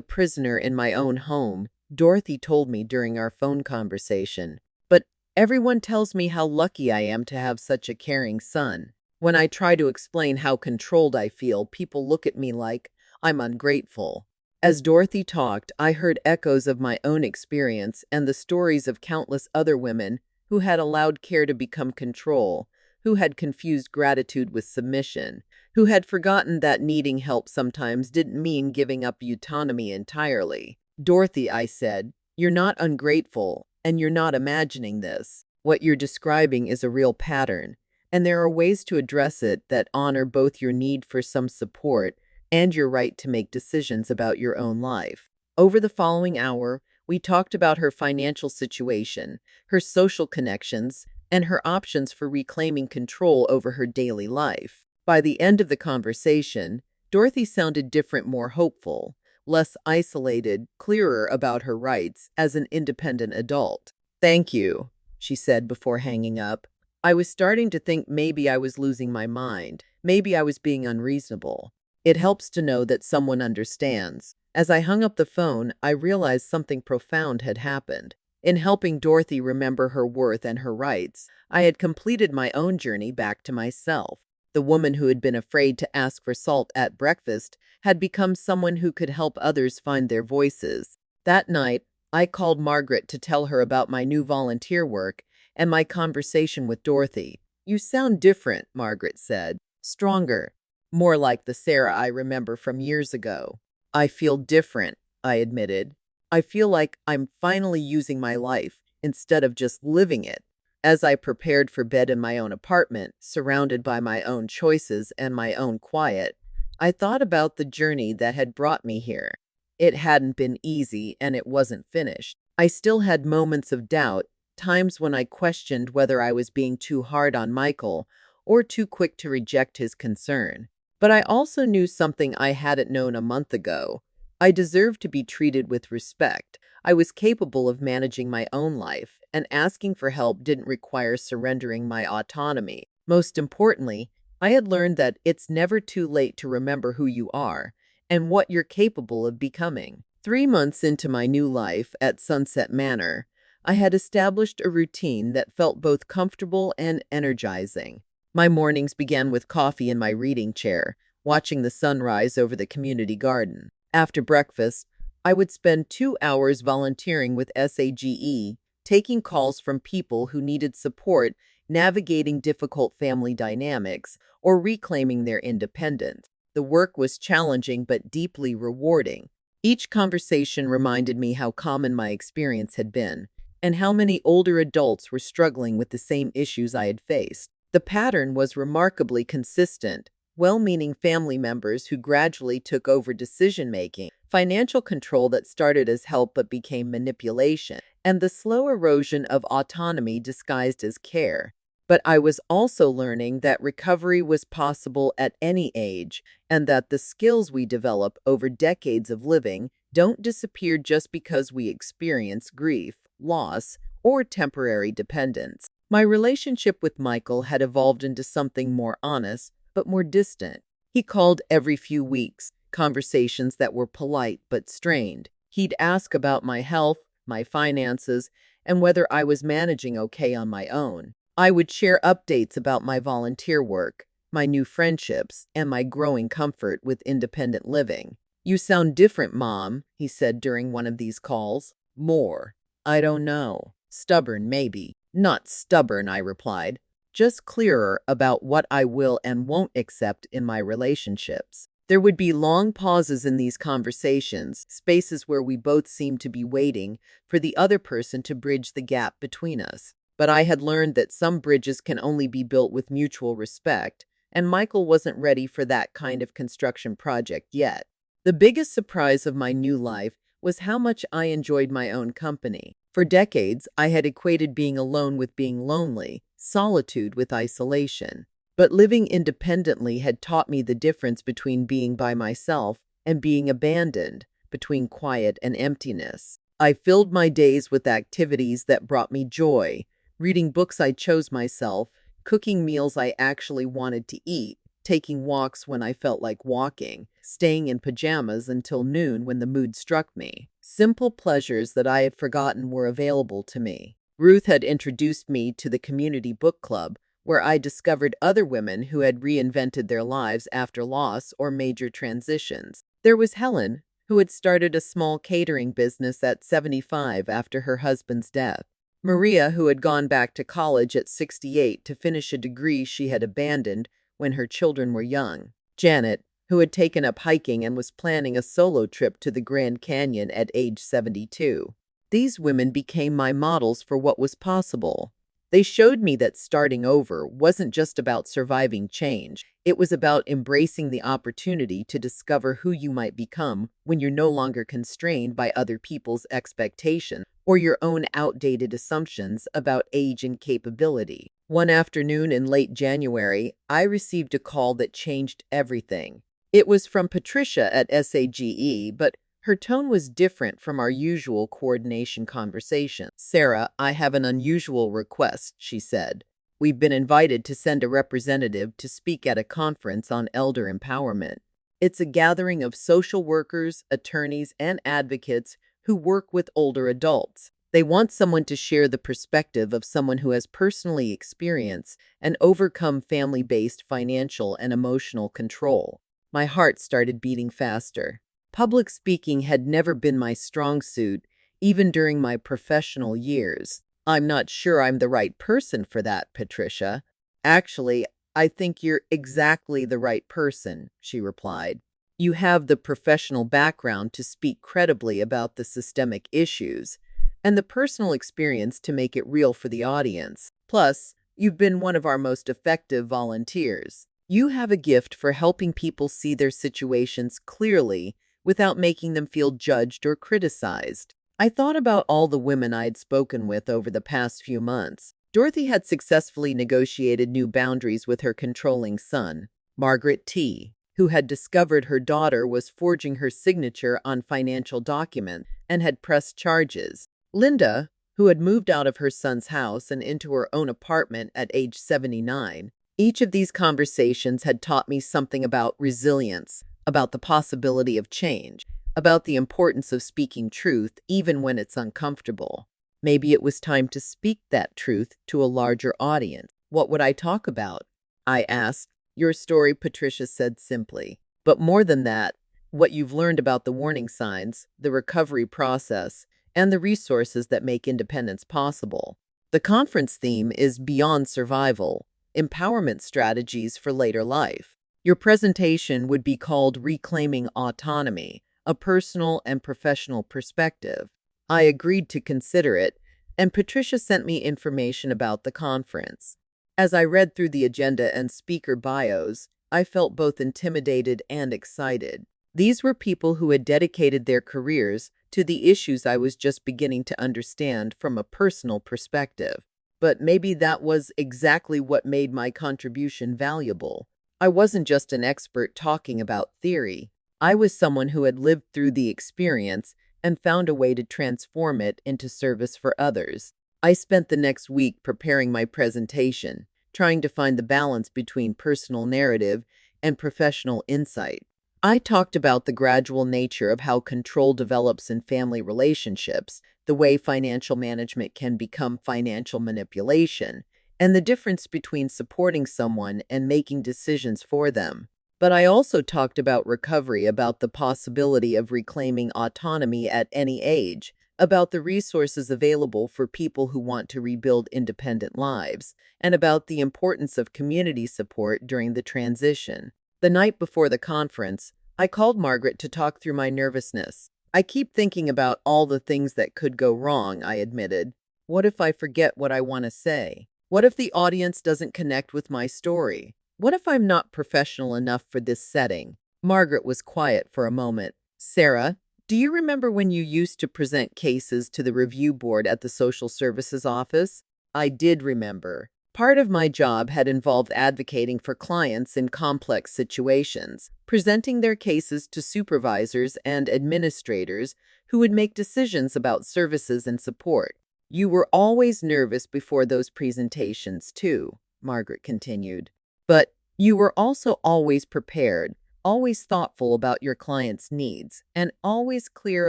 [SPEAKER 1] prisoner in my own home," Dorothy told me during our phone conversation. "But everyone tells me how lucky I am to have such a caring son. When I try to explain how controlled I feel, people look at me like I'm ungrateful." As Dorothy talked, I heard echoes of my own experience and the stories of countless other women who had allowed care to become control, who had confused gratitude with submission, who had forgotten that needing help sometimes didn't mean giving up autonomy entirely. "Dorothy," I said, "you're not ungrateful, and you're not imagining this. What you're describing is a real pattern, and there are ways to address it that honor both your need for some support and your right to make decisions about your own life." Over the following hour, we talked about her financial situation, her social connections, and her options for reclaiming control over her daily life. By the end of the conversation, Dorothy sounded different, more hopeful, less isolated, clearer about her rights as an independent adult. "Thank you," she said before hanging up. "I was starting to think maybe I was losing my mind, maybe I was being unreasonable. It helps to know that someone understands." As I hung up the phone, I realized something profound had happened. In helping Dorothy remember her worth and her rights, I had completed my own journey back to myself. The woman who had been afraid to ask for salt at breakfast had become someone who could help others find their voices. That night, I called Margaret to tell her about my new volunteer work and my conversation with Dorothy. "You sound different," Margaret said. "Stronger. More like the Sarah I remember from years ago." "I feel different," I admitted. "I feel like I'm finally using my life instead of just living it." As I prepared for bed in my own apartment, surrounded by my own choices and my own quiet, I thought about the journey that had brought me here. It hadn't been easy, and it wasn't finished. I still had moments of doubt, times when I questioned whether I was being too hard on Michael or too quick to reject his concern. But I also knew something I hadn't known a month ago. I deserved to be treated with respect. I was capable of managing my own life, and asking for help didn't require surrendering my autonomy. Most importantly, I had learned that it's never too late to remember who you are and what you're capable of becoming. 3 months into my new life at Sunset Manor, I had established a routine that felt both comfortable and energizing. My mornings began with coffee in my reading chair, watching the sunrise over the community garden. After breakfast, I would spend 2 hours volunteering with SAGE, taking calls from people who needed support navigating difficult family dynamics or reclaiming their independence. The work was challenging but deeply rewarding. Each conversation reminded me how common my experience had been, and how many older adults were struggling with the same issues I had faced. The pattern was remarkably consistent: well-meaning family members who gradually took over decision-making, financial control that started as help but became manipulation, and the slow erosion of autonomy disguised as care. But I was also learning that recovery was possible at any age, and that the skills we develop over decades of living don't disappear just because we experience grief, loss, or temporary dependence. My relationship with Michael had evolved into something more honest, but more distant. He called every few weeks, conversations that were polite but strained. He'd ask about my health, my finances, and whether I was managing okay on my own. I would share updates about my volunteer work, my new friendships, and my growing comfort with independent living. "You sound different, Mom," he said during one of these calls. "More. I don't know. Stubborn, maybe. Not stubborn, I replied, just clearer about what I will and won't accept in my relationships. There would be long pauses in these conversations, spaces where we both seemed to be waiting for the other person to bridge the gap between us. But I had learned that some bridges can only be built with mutual respect, and Michael wasn't ready for that kind of construction project yet. The biggest surprise of my new life was how much I enjoyed my own company. For decades, I had equated being alone with being lonely, solitude with isolation. But living independently had taught me the difference between being by myself and being abandoned, between quiet and emptiness. I filled my days with activities that brought me joy, reading books I chose myself, cooking meals I actually wanted to eat, taking walks when I felt like walking, staying in pajamas until noon when the mood struck me. Simple pleasures that I had forgotten were available to me. Ruth had introduced me to the community book club, where I discovered other women who had reinvented their lives after loss or major transitions. There was Helen, who had started a small catering business at 75 after her husband's death. Maria, who had gone back to college at 68 to finish a degree she had abandoned when her children were young. Janet, who had taken up hiking and was planning a solo trip to the Grand Canyon at age 72. These women became my models for what was possible. They showed me that starting over wasn't just about surviving change. It was about embracing the opportunity to discover who you might become when you're no longer constrained by other people's expectations or your own outdated assumptions about age and capability. One afternoon in late January, I received a call that changed everything. It was from Patricia at SAGE, but her tone was different from our usual coordination conversation. "Sarah, I have an unusual request," she said. "We've been invited to send a representative to speak at a conference on elder empowerment. It's a gathering of social workers, attorneys, and advocates who work with older adults. They want someone to share the perspective of someone who has personally experienced and overcome family-based financial and emotional control." My heart started beating faster. Public speaking had never been my strong suit, even during my professional years. "I'm not sure I'm the right person for that, Patricia." "Actually, I think you're exactly the right person," she replied. "You have the professional background to speak credibly about the systemic issues, and the personal experience to make it real for the audience. Plus, you've been one of our most effective volunteers. You have a gift for helping people see their situations clearly without making them feel judged or criticized." I thought about all the women I had spoken with over the past few months. Dorothy had successfully negotiated new boundaries with her controlling son. Margaret T., who had discovered her daughter was forging her signature on financial documents and had pressed charges. Linda, who had moved out of her son's house and into her own apartment at age 79. Each of these conversations had taught me something about resilience, about the possibility of change, about the importance of speaking truth even when it's uncomfortable. Maybe it was time to speak that truth to a larger audience. "What would I talk about?" I asked. "Your story," Patricia said simply. "But more than that, what you've learned about the warning signs, the recovery process, and the resources that make independence possible." The conference theme is Beyond Survival: Empowerment Strategies for Later Life. Your presentation would be called Reclaiming Autonomy: A Personal and Professional Perspective. I agreed to consider it, and Patricia sent me information about the conference. As I read through the agenda and speaker bios, I felt both intimidated and excited. These were people who had dedicated their careers to the issues I was just beginning to understand from a personal perspective. But maybe that was exactly what made my contribution valuable. I wasn't just an expert talking about theory. I was someone who had lived through the experience and found a way to transform it into service for others. I spent the next week preparing my presentation, trying to find the balance between personal narrative and professional insight. I talked about the gradual nature of how control develops in family relationships, the way financial management can become financial manipulation, and the difference between supporting someone and making decisions for them. But I also talked about recovery, about the possibility of reclaiming autonomy at any age, about the resources available for people who want to rebuild independent lives, and about the importance of community support during the transition. The night before the conference, I called Margaret to talk through my nervousness. I keep thinking about all the things that could go wrong, I admitted. What if I forget what I want to say? What if the audience doesn't connect with my story? What if I'm not professional enough for this setting? Margaret was quiet for a moment. Sarah, do you remember when you used to present cases to the review board at the social services office? I did remember. Part of my job had involved advocating for clients in complex situations, presenting their cases to supervisors and administrators who would make decisions about services and support. You were always nervous before those presentations, too, Margaret continued. But you were also always prepared, always thoughtful about your client's needs, and always clear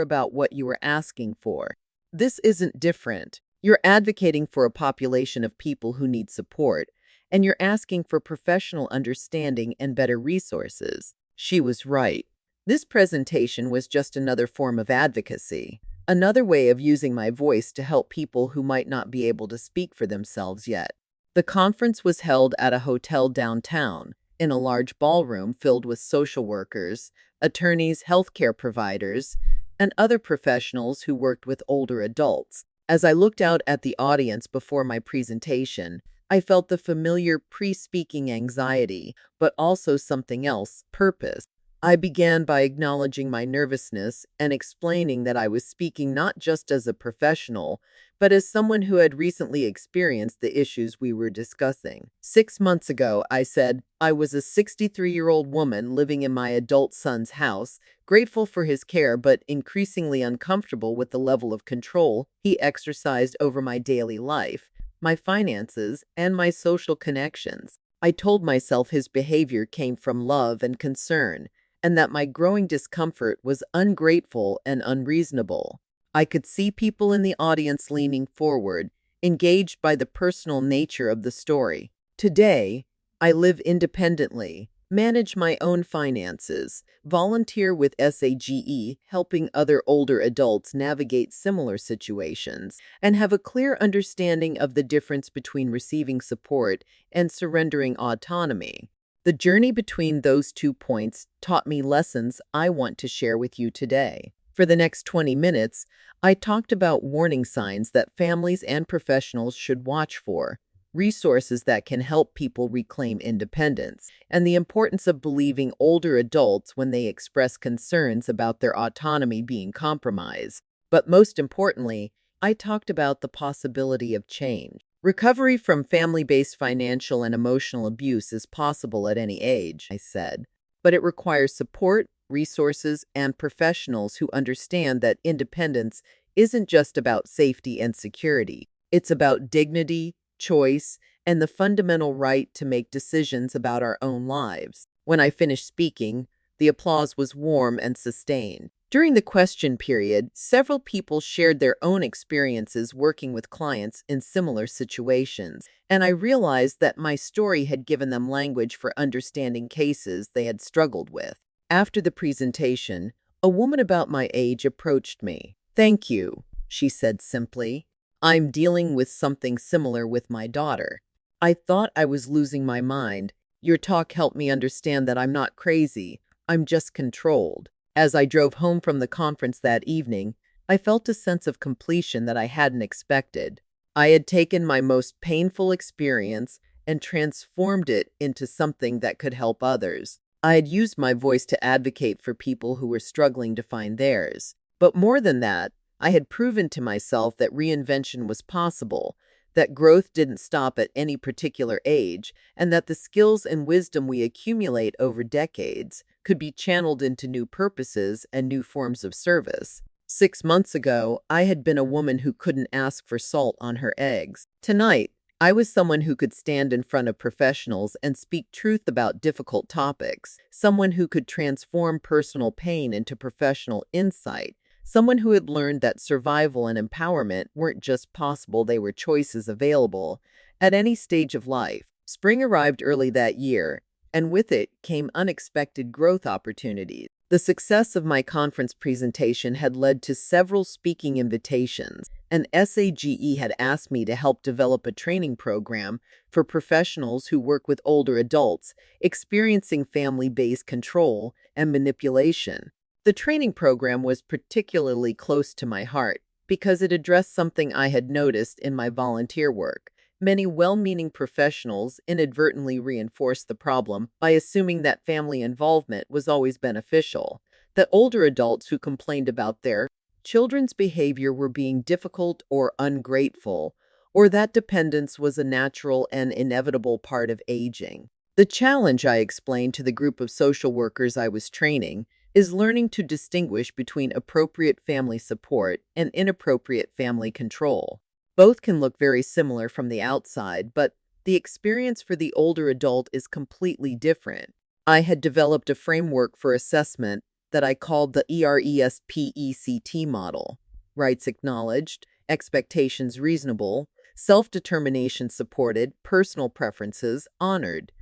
[SPEAKER 1] about what you were asking for. This isn't different. You're advocating for a population of people who need support, and you're asking for professional understanding and better resources. She was right. This presentation was just another form of advocacy, another way of using my voice to help people who might not be able to speak for themselves yet. The conference was held at a hotel downtown, in a large ballroom filled with social workers, attorneys, healthcare providers, and other professionals who worked with older adults. As I looked out at the audience before my presentation, I felt the familiar pre-speaking anxiety, but also something else, purpose. I began by acknowledging my nervousness and explaining that I was speaking not just as a professional, but as someone who had recently experienced the issues we were discussing. 6 months ago, I said, I was a 63-year-old woman living in my adult son's house, grateful for his care but increasingly uncomfortable with the level of control he exercised over my daily life, my finances, and my social connections. I told myself his behavior came from love and concern, and that my growing discomfort was ungrateful and unreasonable. I could see people in the audience leaning forward, engaged by the personal nature of the story. Today, I live independently, manage my own finances, volunteer with SAGE, helping other older adults navigate similar situations, and have a clear understanding of the difference between receiving support and surrendering autonomy. The journey between those 2 points taught me lessons I want to share with you today. For the next 20 minutes, I talked about warning signs that families and professionals should watch for, resources that can help people reclaim independence, and the importance of believing older adults when they express concerns about their autonomy being compromised. But most importantly, I talked about the possibility of change. Recovery from family-based financial and emotional abuse is possible at any age, I said, but it requires support, resources, and professionals who understand that independence isn't just about safety and security. It's about dignity, choice, and the fundamental right to make decisions about our own lives. When I finished speaking, the applause was warm and sustained. During the question period, several people shared their own experiences working with clients in similar situations, and I realized that my story had given them language for understanding cases they had struggled with. After the presentation, a woman about my age approached me. "Thank you," she said simply. "I'm dealing with something similar with my daughter." I thought I was losing my mind. "Your talk helped me understand that I'm not crazy. I'm just controlled." As I drove home from the conference that evening, I felt a sense of completion that I hadn't expected. I had taken my most painful experience and transformed it into something that could help others. I had used my voice to advocate for people who were struggling to find theirs. But more than that, I had proven to myself that reinvention was possible, that growth didn't stop at any particular age, and that the skills and wisdom we accumulate over decades could be channeled into new purposes and new forms of service. 6 months ago, I had been a woman who couldn't ask for salt on her eggs. Tonight, I was someone who could stand in front of professionals and speak truth about difficult topics, someone who could transform personal pain into professional insight, someone who had learned that survival and empowerment weren't just possible, they were choices available at any stage of life. Spring arrived early that year, and with it came unexpected growth opportunities. The success of my conference presentation had led to several speaking invitations, and SAGE had asked me to help develop a training program for professionals who work with older adults experiencing family-based control and manipulation. The training program was particularly close to my heart because it addressed something I had noticed in my volunteer work. Many well-meaning professionals inadvertently reinforced the problem by assuming that family involvement was always beneficial, that older adults who complained about their children's behavior were being difficult or ungrateful, or that dependence was a natural and inevitable part of aging. The challenge, I explained to the group of social workers I was training, is learning to distinguish between appropriate family support and inappropriate family control. Both can look very similar from the outside, but the experience for the older adult is completely different. I had developed a framework for assessment that I called the ERESPECT model: rights acknowledged, expectations reasonable, self-determination supported, personal preferences honored,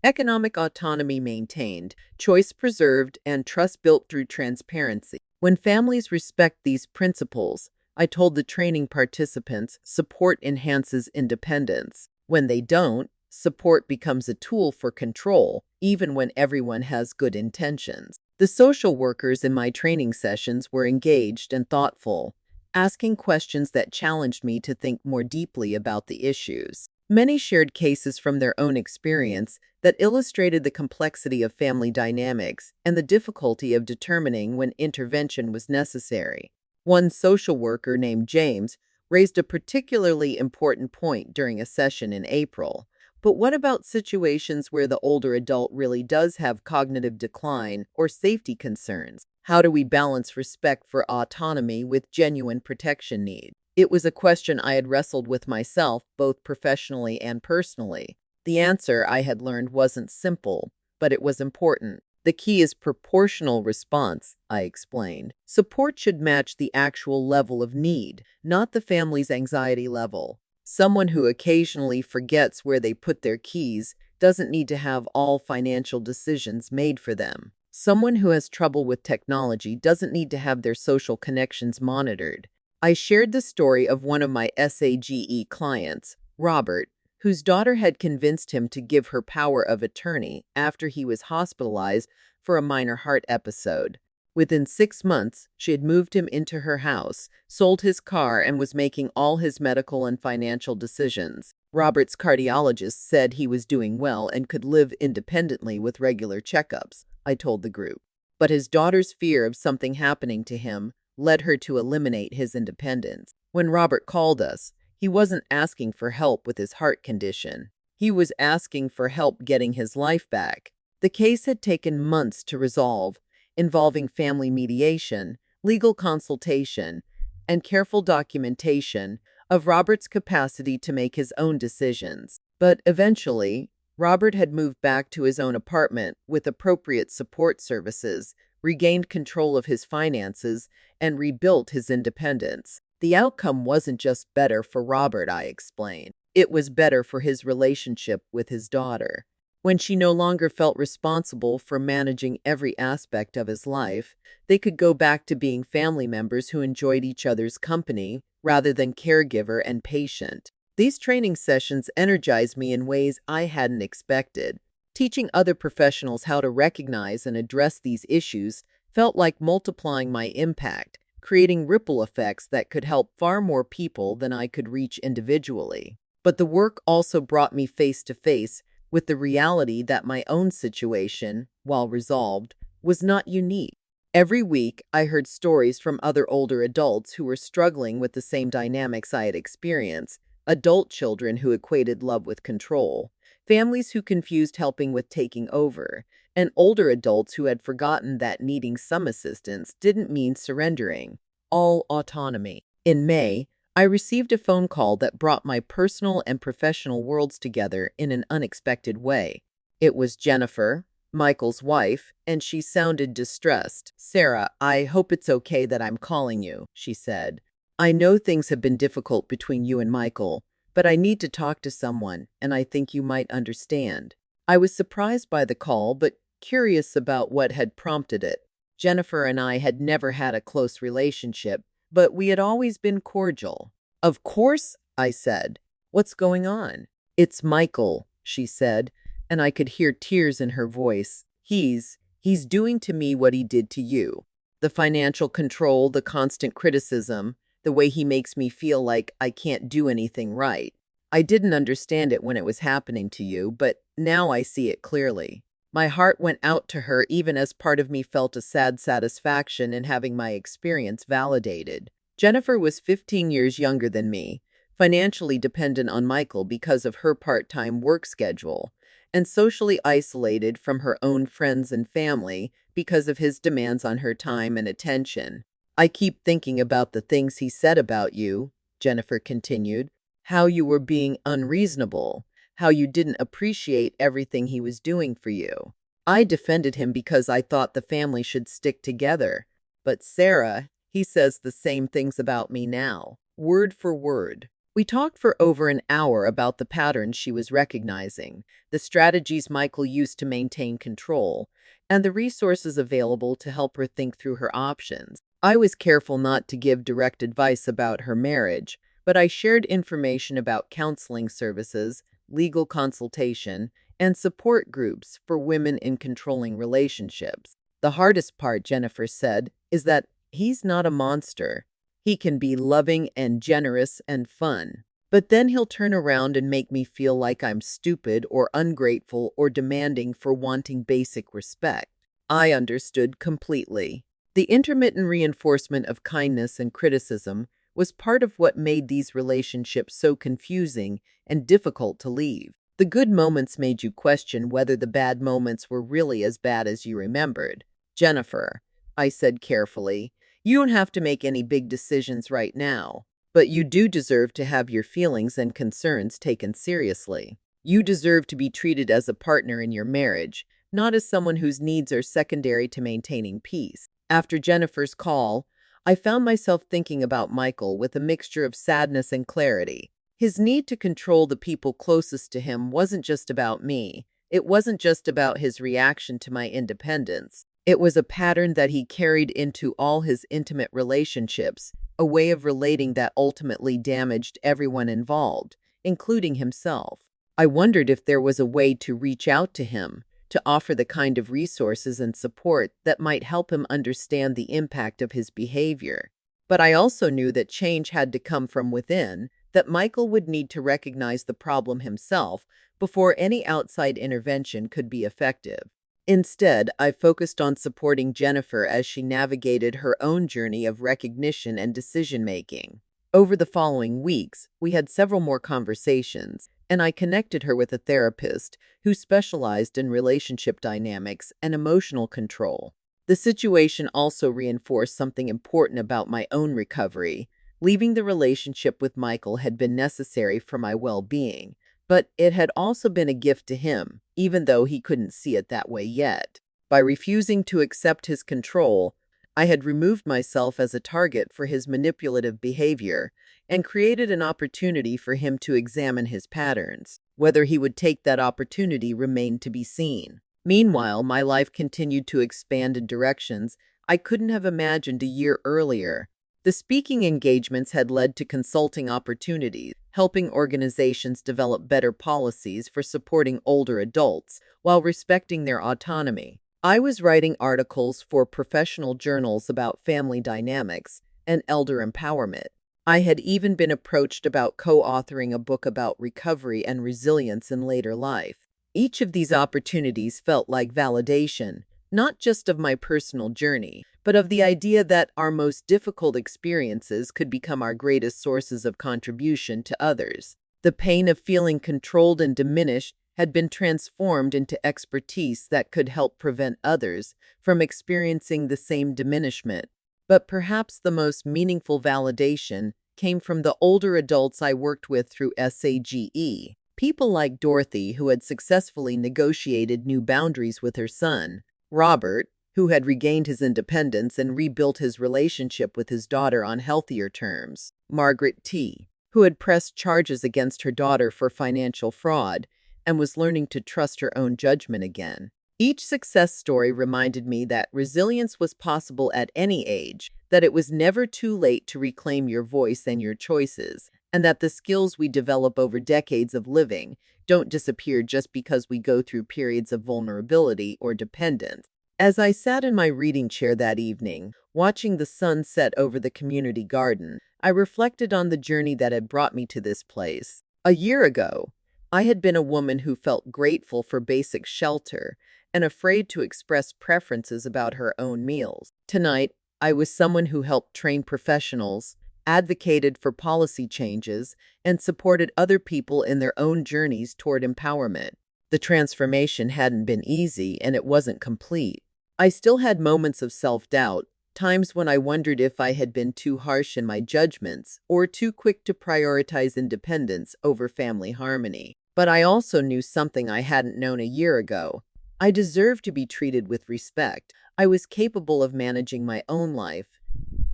[SPEAKER 1] economic autonomy maintained, choice preserved, and trust built through transparency. When families respect these principles, I told the training participants, support enhances independence. When they don't, support becomes a tool for control, even when everyone has good intentions. The social workers in my training sessions were engaged and thoughtful, asking questions that challenged me to think more deeply about the issues. Many shared cases from their own experience that illustrated the complexity of family dynamics and the difficulty of determining when intervention was necessary. One social worker named James raised a particularly important point during a session in April. But what about situations where the older adult really does have cognitive decline or safety concerns? How do we balance respect for autonomy with genuine protection needs? It was a question I had wrestled with myself, both professionally and personally. The answer, I had learned, wasn't simple, but it was important. The key is proportional response, I explained. Support should match the actual level of need, not the family's anxiety level. Someone who occasionally forgets where they put their keys doesn't need to have all financial decisions made for them. Someone who has trouble with technology doesn't need to have their social connections monitored. I shared the story of one of my SAGE clients, Robert, whose daughter had convinced him to give her power of attorney after he was hospitalized for a minor heart episode. Within 6 months, she had moved him into her house, sold his car, and was making all his medical and financial decisions. Robert's cardiologist said he was doing well and could live independently with regular checkups, I told the group. But his daughter's fear of something happening to him led her to eliminate his independence. When Robert called us, he wasn't asking for help with his heart condition. He was asking for help getting his life back. The case had taken months to resolve, involving family mediation, legal consultation, and careful documentation of Robert's capacity to make his own decisions. But eventually, Robert had moved back to his own apartment with appropriate support services, regained control of his finances, and rebuilt his independence. The outcome wasn't just better for Robert, I explained. It was better for his relationship with his daughter. When she no longer felt responsible for managing every aspect of his life, they could go back to being family members who enjoyed each other's company rather than caregiver and patient. These training sessions energized me in ways I hadn't expected. Teaching other professionals how to recognize and address these issues felt like multiplying my impact, creating ripple effects that could help far more people than I could reach individually. But the work also brought me face to face with the reality that my own situation, while resolved, was not unique. Every week, I heard stories from other older adults who were struggling with the same dynamics I had experienced: adult children who equated love with control, families who confused helping with taking over, and older adults who had forgotten that needing some assistance didn't mean surrendering all autonomy. In May, I received a phone call that brought my personal and professional worlds together in an unexpected way. It was Jennifer, Michael's wife, and she sounded distressed. "Sarah, I hope it's okay that I'm calling you," she said. "I know things have been difficult between you and Michael, but I need to talk to someone, and I think you might understand." I was surprised by the call, but curious about what had prompted it. Jennifer and I had never had a close relationship, but we had always been cordial. "Of course," I said. "What's going on?" "It's Michael," she said, and I could hear tears in her voice. He's doing to me what he did to you. The financial control, the constant criticism, the way he makes me feel like I can't do anything right. I didn't understand it when it was happening to you, but now I see it clearly." My heart went out to her, even as part of me felt a sad satisfaction in having my experience validated. Jennifer was 15 years younger than me, financially dependent on Michael because of her part-time work schedule, and socially isolated from her own friends and family because of his demands on her time and attention. "I keep thinking about the things he said about you," Jennifer continued, "how you were being unreasonable, how you didn't appreciate everything he was doing for you. I defended him because I thought the family should stick together. But Sarah, he says the same things about me now, word for word." We talked for over an hour about the patterns she was recognizing, the strategies Michael used to maintain control, and the resources available to help her think through her options. I was careful not to give direct advice about her marriage, but I shared information about counseling services, legal consultation, and support groups for women in controlling relationships. "The hardest part," Jennifer said, "is that he's not a monster. He can be loving and generous and fun. But then he'll turn around and make me feel like I'm stupid or ungrateful or demanding for wanting basic respect." I understood completely. The intermittent reinforcement of kindness and criticism was part of what made these relationships so confusing and difficult to leave. The good moments made you question whether the bad moments were really as bad as you remembered. "Jennifer," I said carefully, "you don't have to make any big decisions right now, but you do deserve to have your feelings and concerns taken seriously. You deserve to be treated as a partner in your marriage, not as someone whose needs are secondary to maintaining peace." After Jennifer's call, I found myself thinking about Michael with a mixture of sadness and clarity. His need to control the people closest to him wasn't just about me. It wasn't just about his reaction to my independence. It was a pattern that he carried into all his intimate relationships, a way of relating that ultimately damaged everyone involved, including himself. I wondered if there was a way to reach out to him, to offer the kind of resources and support that might help him understand the impact of his behavior. But I also knew that change had to come from within, that Michael would need to recognize the problem himself before any outside intervention could be effective. Instead, I focused on supporting Jennifer as she navigated her own journey of recognition and decision-making. Over the following weeks, we had several more conversations, and I connected her with a therapist who specialized in relationship dynamics and emotional control. The situation also reinforced something important about my own recovery. Leaving the relationship with Michael had been necessary for my well-being, but it had also been a gift to him, even though he couldn't see it that way yet. By refusing to accept his control, I had removed myself as a target for his manipulative behavior and created an opportunity for him to examine his patterns. Whether he would take that opportunity remained to be seen. Meanwhile, my life continued to expand in directions I couldn't have imagined a year earlier. The speaking engagements had led to consulting opportunities, helping organizations develop better policies for supporting older adults while respecting their autonomy. I was writing articles for professional journals about family dynamics and elder empowerment. I had even been approached about co-authoring a book about recovery and resilience in later life. Each of these opportunities felt like validation, not just of my personal journey, but of the idea that our most difficult experiences could become our greatest sources of contribution to others. The pain of feeling controlled and diminished had been transformed into expertise that could help prevent others from experiencing the same diminishment. But perhaps the most meaningful validation came from the older adults I worked with through SAGE. People like Dorothy, who had successfully negotiated new boundaries with her son; Robert, who had regained his independence and rebuilt his relationship with his daughter on healthier terms; Margaret T., who had pressed charges against her daughter for financial fraud and was learning to trust her own judgment again. Each success story reminded me that resilience was possible at any age, that it was never too late to reclaim your voice and your choices, and that the skills we develop over decades of living don't disappear just because we go through periods of vulnerability or dependence. As I sat in my reading chair that evening, watching the sun set over the community garden, I reflected on the journey that had brought me to this place. A year ago, I had been a woman who felt grateful for basic shelter and afraid to express preferences about her own meals. Tonight, I was someone who helped train professionals, advocated for policy changes, and supported other people in their own journeys toward empowerment. The transformation hadn't been easy and it wasn't complete. I still had moments of self-doubt, times when I wondered if I had been too harsh in my judgments or too quick to prioritize independence over family harmony. But I also knew something I hadn't known a year ago. I deserved to be treated with respect. I was capable of managing my own life,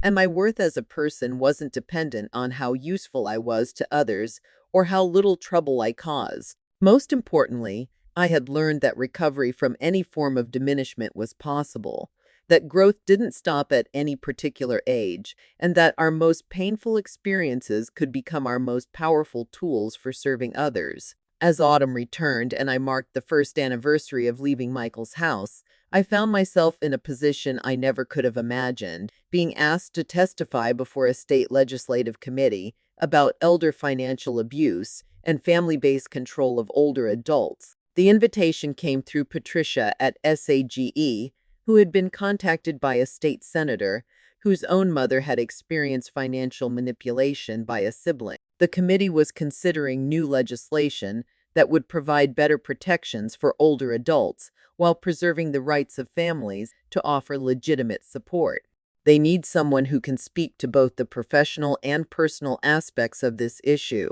[SPEAKER 1] and my worth as a person wasn't dependent on how useful I was to others or how little trouble I caused. Most importantly, I had learned that recovery from any form of diminishment was possible, that growth didn't stop at any particular age, and that our most painful experiences could become our most powerful tools for serving others. As autumn returned and I marked the first anniversary of leaving Michael's house, I found myself in a position I never could have imagined, being asked to testify before a state legislative committee about elder financial abuse and family-based control of older adults. The invitation came through Patricia at SAGE, who had been contacted by a state senator whose own mother had experienced financial manipulation by a sibling. The committee was considering new legislation that would provide better protections for older adults while preserving the rights of families to offer legitimate support. They need someone who can speak to both the professional and personal aspects of this issue,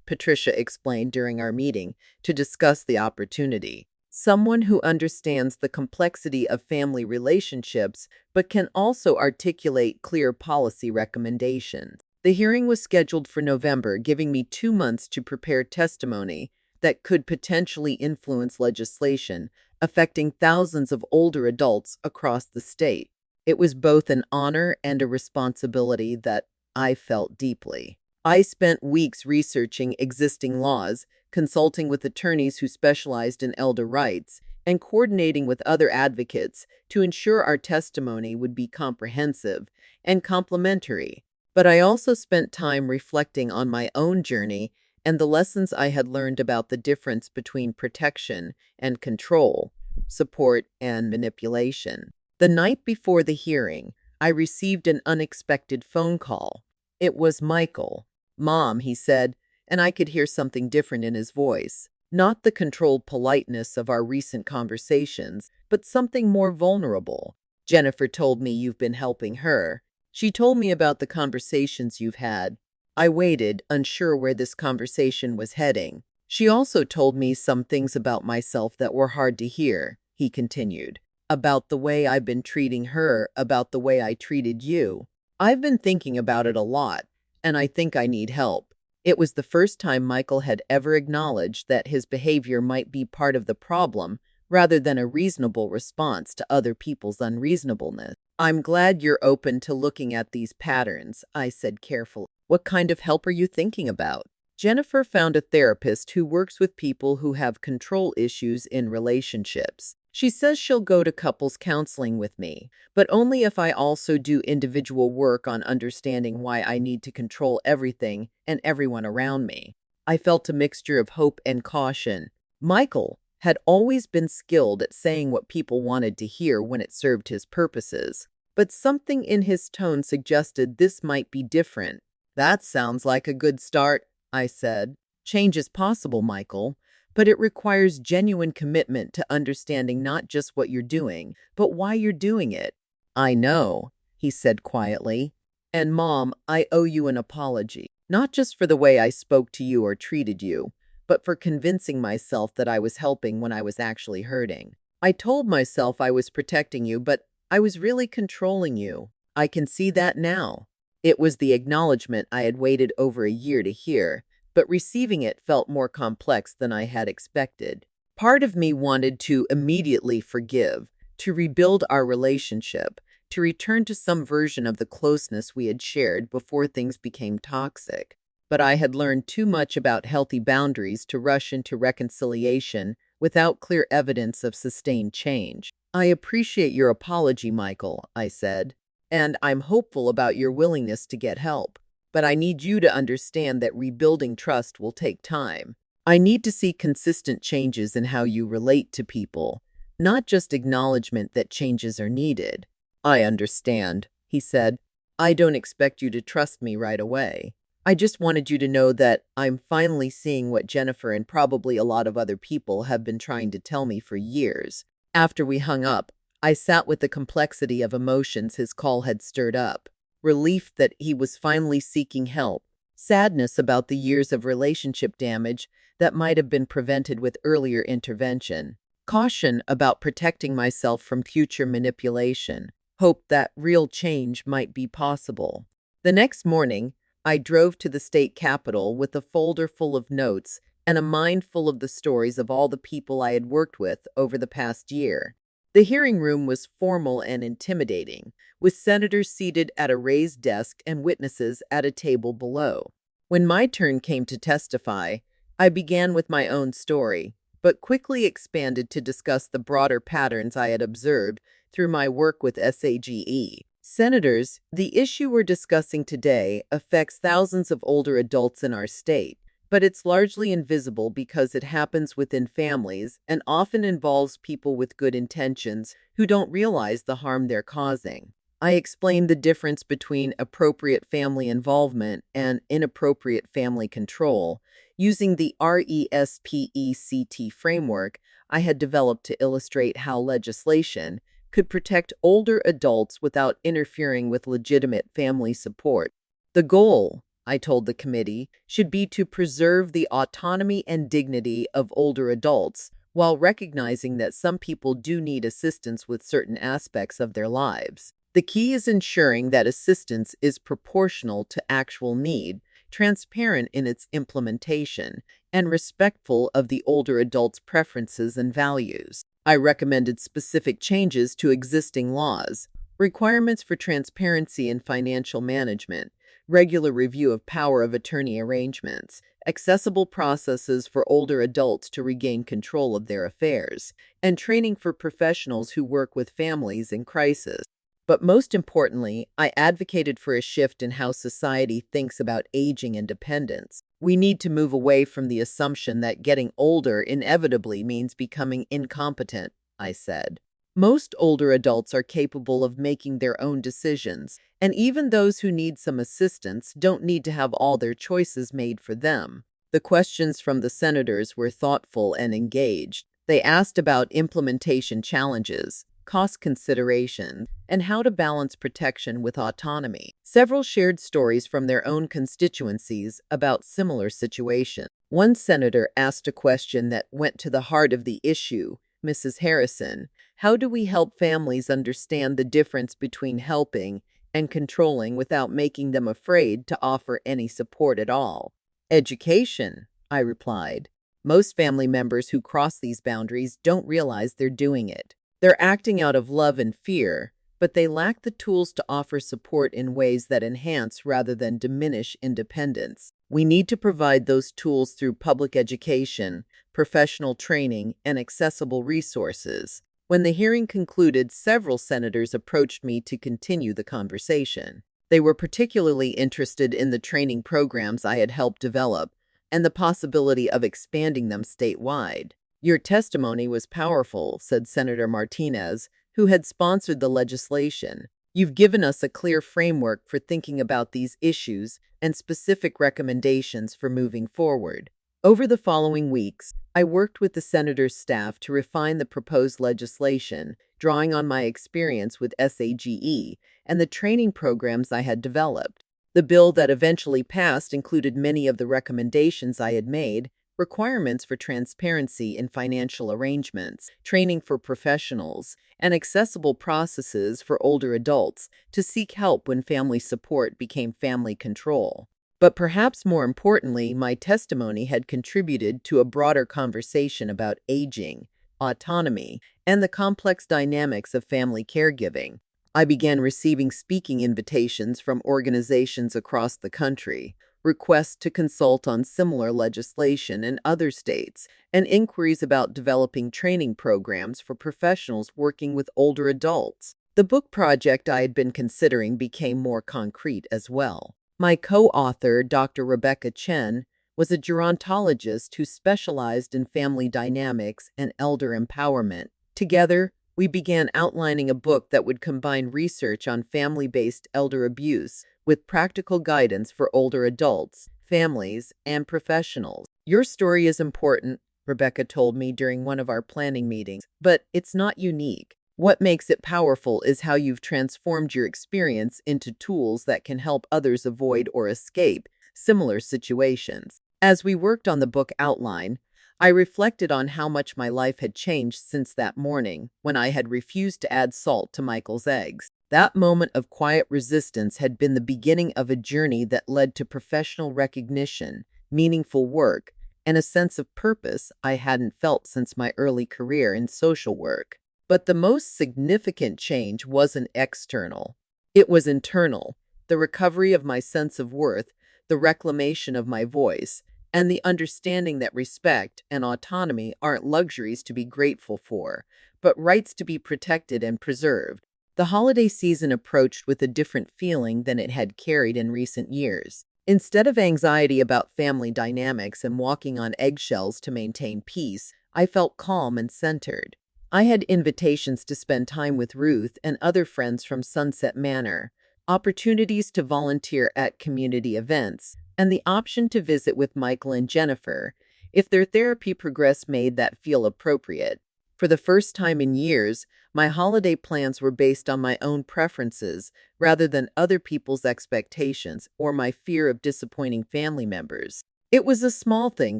[SPEAKER 1] Patricia explained during our meeting to discuss the opportunity. Someone who understands the complexity of family relationships but can also articulate clear policy recommendations. The hearing was scheduled for November, giving me 2 months to prepare testimony that could potentially influence legislation affecting thousands of older adults across the state. It was both an honor and a responsibility that I felt deeply. I spent weeks researching existing laws, consulting with attorneys who specialized in elder rights, and coordinating with other advocates to ensure our testimony would be comprehensive and complementary. But I also spent time reflecting on my own journey and the lessons I had learned about the difference between protection and control, support and manipulation. The night before the hearing, I received an unexpected phone call. It was Michael. "Mom," he said, and I could hear something different in his voice. Not the controlled politeness of our recent conversations, but something more vulnerable. "Jennifer told me you've been helping her. She told me about the conversations you've had." I waited, unsure where this conversation was heading. "She also told me some things about myself that were hard to hear," he continued. "About the way I've been treating her, about the way I treated you. I've been thinking about it a lot, and I think I need help." It was the first time Michael had ever acknowledged that his behavior might be part of the problem rather than a reasonable response to other people's unreasonableness. "I'm glad you're open to looking at these patterns," I said carefully. "What kind of help are you thinking about?" "Jennifer found a therapist who works with people who have control issues in relationships. She says she'll go to couples counseling with me, but only if I also do individual work on understanding why I need to control everything and everyone around me." I felt a mixture of hope and caution. Michael had always been skilled at saying what people wanted to hear when it served his purposes, but something in his tone suggested this might be different. "That sounds like a good start," I said. "Change is possible, Michael, but it requires genuine commitment to understanding not just what you're doing, but why you're doing it." "I know," he said quietly. "And Mom, I owe you an apology. Not just for the way I spoke to you or treated you, but for convincing myself that I was helping when I was actually hurting. I told myself I was protecting you, but I was really controlling you. I can see that now." It was the acknowledgement I had waited over a year to hear, but receiving it felt more complex than I had expected. Part of me wanted to immediately forgive, to rebuild our relationship, to return to some version of the closeness we had shared before things became toxic. But I had learned too much about healthy boundaries to rush into reconciliation without clear evidence of sustained change. I appreciate your apology, Michael, I said, and I'm hopeful about your willingness to get help. But I need you to understand that rebuilding trust will take time. I need to see consistent changes in how you relate to people, not just acknowledgement that changes are needed. I understand, he said. I don't expect you to trust me right away. I just wanted you to know that I'm finally seeing what Jennifer and probably a lot of other people have been trying to tell me for years. After we hung up, I sat with the complexity of emotions his call had stirred up. Relief that he was finally seeking help, sadness about the years of relationship damage that might have been prevented with earlier intervention, caution about protecting myself from future manipulation, hope that real change might be possible. The next morning, I drove to the state capitol with a folder full of notes and a mind full of the stories of all the people I had worked with over the past year. The hearing room was formal and intimidating, with senators seated at a raised desk and witnesses at a table below. When my turn came to testify, I began with my own story, but quickly expanded to discuss the broader patterns I had observed through my work with SAGE. Senators, the issue we're discussing today affects thousands of older adults in our state, but it's largely invisible because it happens within families and often involves people with good intentions who don't realize the harm they're causing. I explained the difference between appropriate family involvement and inappropriate family control using the RESPECT framework I had developed to illustrate how legislation could protect older adults without interfering with legitimate family support. The goal, I told the committee, should be to preserve the autonomy and dignity of older adults while recognizing that some people do need assistance with certain aspects of their lives. The key is ensuring that assistance is proportional to actual need, transparent in its implementation, and respectful of the older adult's preferences and values. I recommended specific changes to existing laws, requirements for transparency in financial management, regular review of power of attorney arrangements, accessible processes for older adults to regain control of their affairs, and training for professionals who work with families in crisis. But most importantly, I advocated for a shift in how society thinks about aging and dependence. We need to move away from the assumption that getting older inevitably means becoming incompetent, I said. Most older adults are capable of making their own decisions, and even those who need some assistance don't need to have all their choices made for them. The questions from the senators were thoughtful and engaged. They asked about implementation challenges, cost considerations, and how to balance protection with autonomy. Several shared stories from their own constituencies about similar situations. One senator asked a question that went to the heart of the issue. Mrs. Harrison, how do we help families understand the difference between helping and controlling without making them afraid to offer any support at all? Education, I replied. Most family members who cross these boundaries don't realize they're doing it. They're acting out of love and fear, but they lack the tools to offer support in ways that enhance rather than diminish independence. We need to provide those tools through public education, professional training, and accessible resources. When the hearing concluded, several senators approached me to continue the conversation. They were particularly interested in the training programs I had helped develop and the possibility of expanding them statewide. Your testimony was powerful, said Senator Martinez, who had sponsored the legislation. You've given us a clear framework for thinking about these issues and specific recommendations for moving forward. Over the following weeks, I worked with the senator's staff to refine the proposed legislation, drawing on my experience with SAGE and the training programs I had developed. The bill that eventually passed included many of the recommendations I had made: requirements for transparency in financial arrangements, training for professionals, and accessible processes for older adults to seek help when family support became family control. But perhaps more importantly, my testimony had contributed to a broader conversation about aging, autonomy, and the complex dynamics of family caregiving. I began receiving speaking invitations from organizations across the country, requests to consult on similar legislation in other states, and inquiries about developing training programs for professionals working with older adults. The book project I had been considering became more concrete as well. My co-author, Dr. Rebecca Chen, was a gerontologist who specialized in family dynamics and elder empowerment. Together, we began outlining a book that would combine research on family-based elder abuse with practical guidance for older adults, families, and professionals. "Your story is important," Rebecca told me during one of our planning meetings, "but it's not unique. What makes it powerful is how you've transformed your experience into tools that can help others avoid or escape similar situations." As we worked on the book outline, I reflected on how much my life had changed since that morning when I had refused to add salt to Michael's eggs. That moment of quiet resistance had been the beginning of a journey that led to professional recognition, meaningful work, and a sense of purpose I hadn't felt since my early career in social work. But the most significant change wasn't external. It was internal: the recovery of my sense of worth, the reclamation of my voice, and the understanding that respect and autonomy aren't luxuries to be grateful for, but rights to be protected and preserved. The holiday season approached with a different feeling than it had carried in recent years. Instead of anxiety about family dynamics and walking on eggshells to maintain peace, I felt calm and centered. I had invitations to spend time with Ruth and other friends from Sunset Manor, opportunities to volunteer at community events, and the option to visit with Michael and Jennifer if their therapy progress made that feel appropriate. For the first time in years, my holiday plans were based on my own preferences rather than other people's expectations or my fear of disappointing family members. It was a small thing,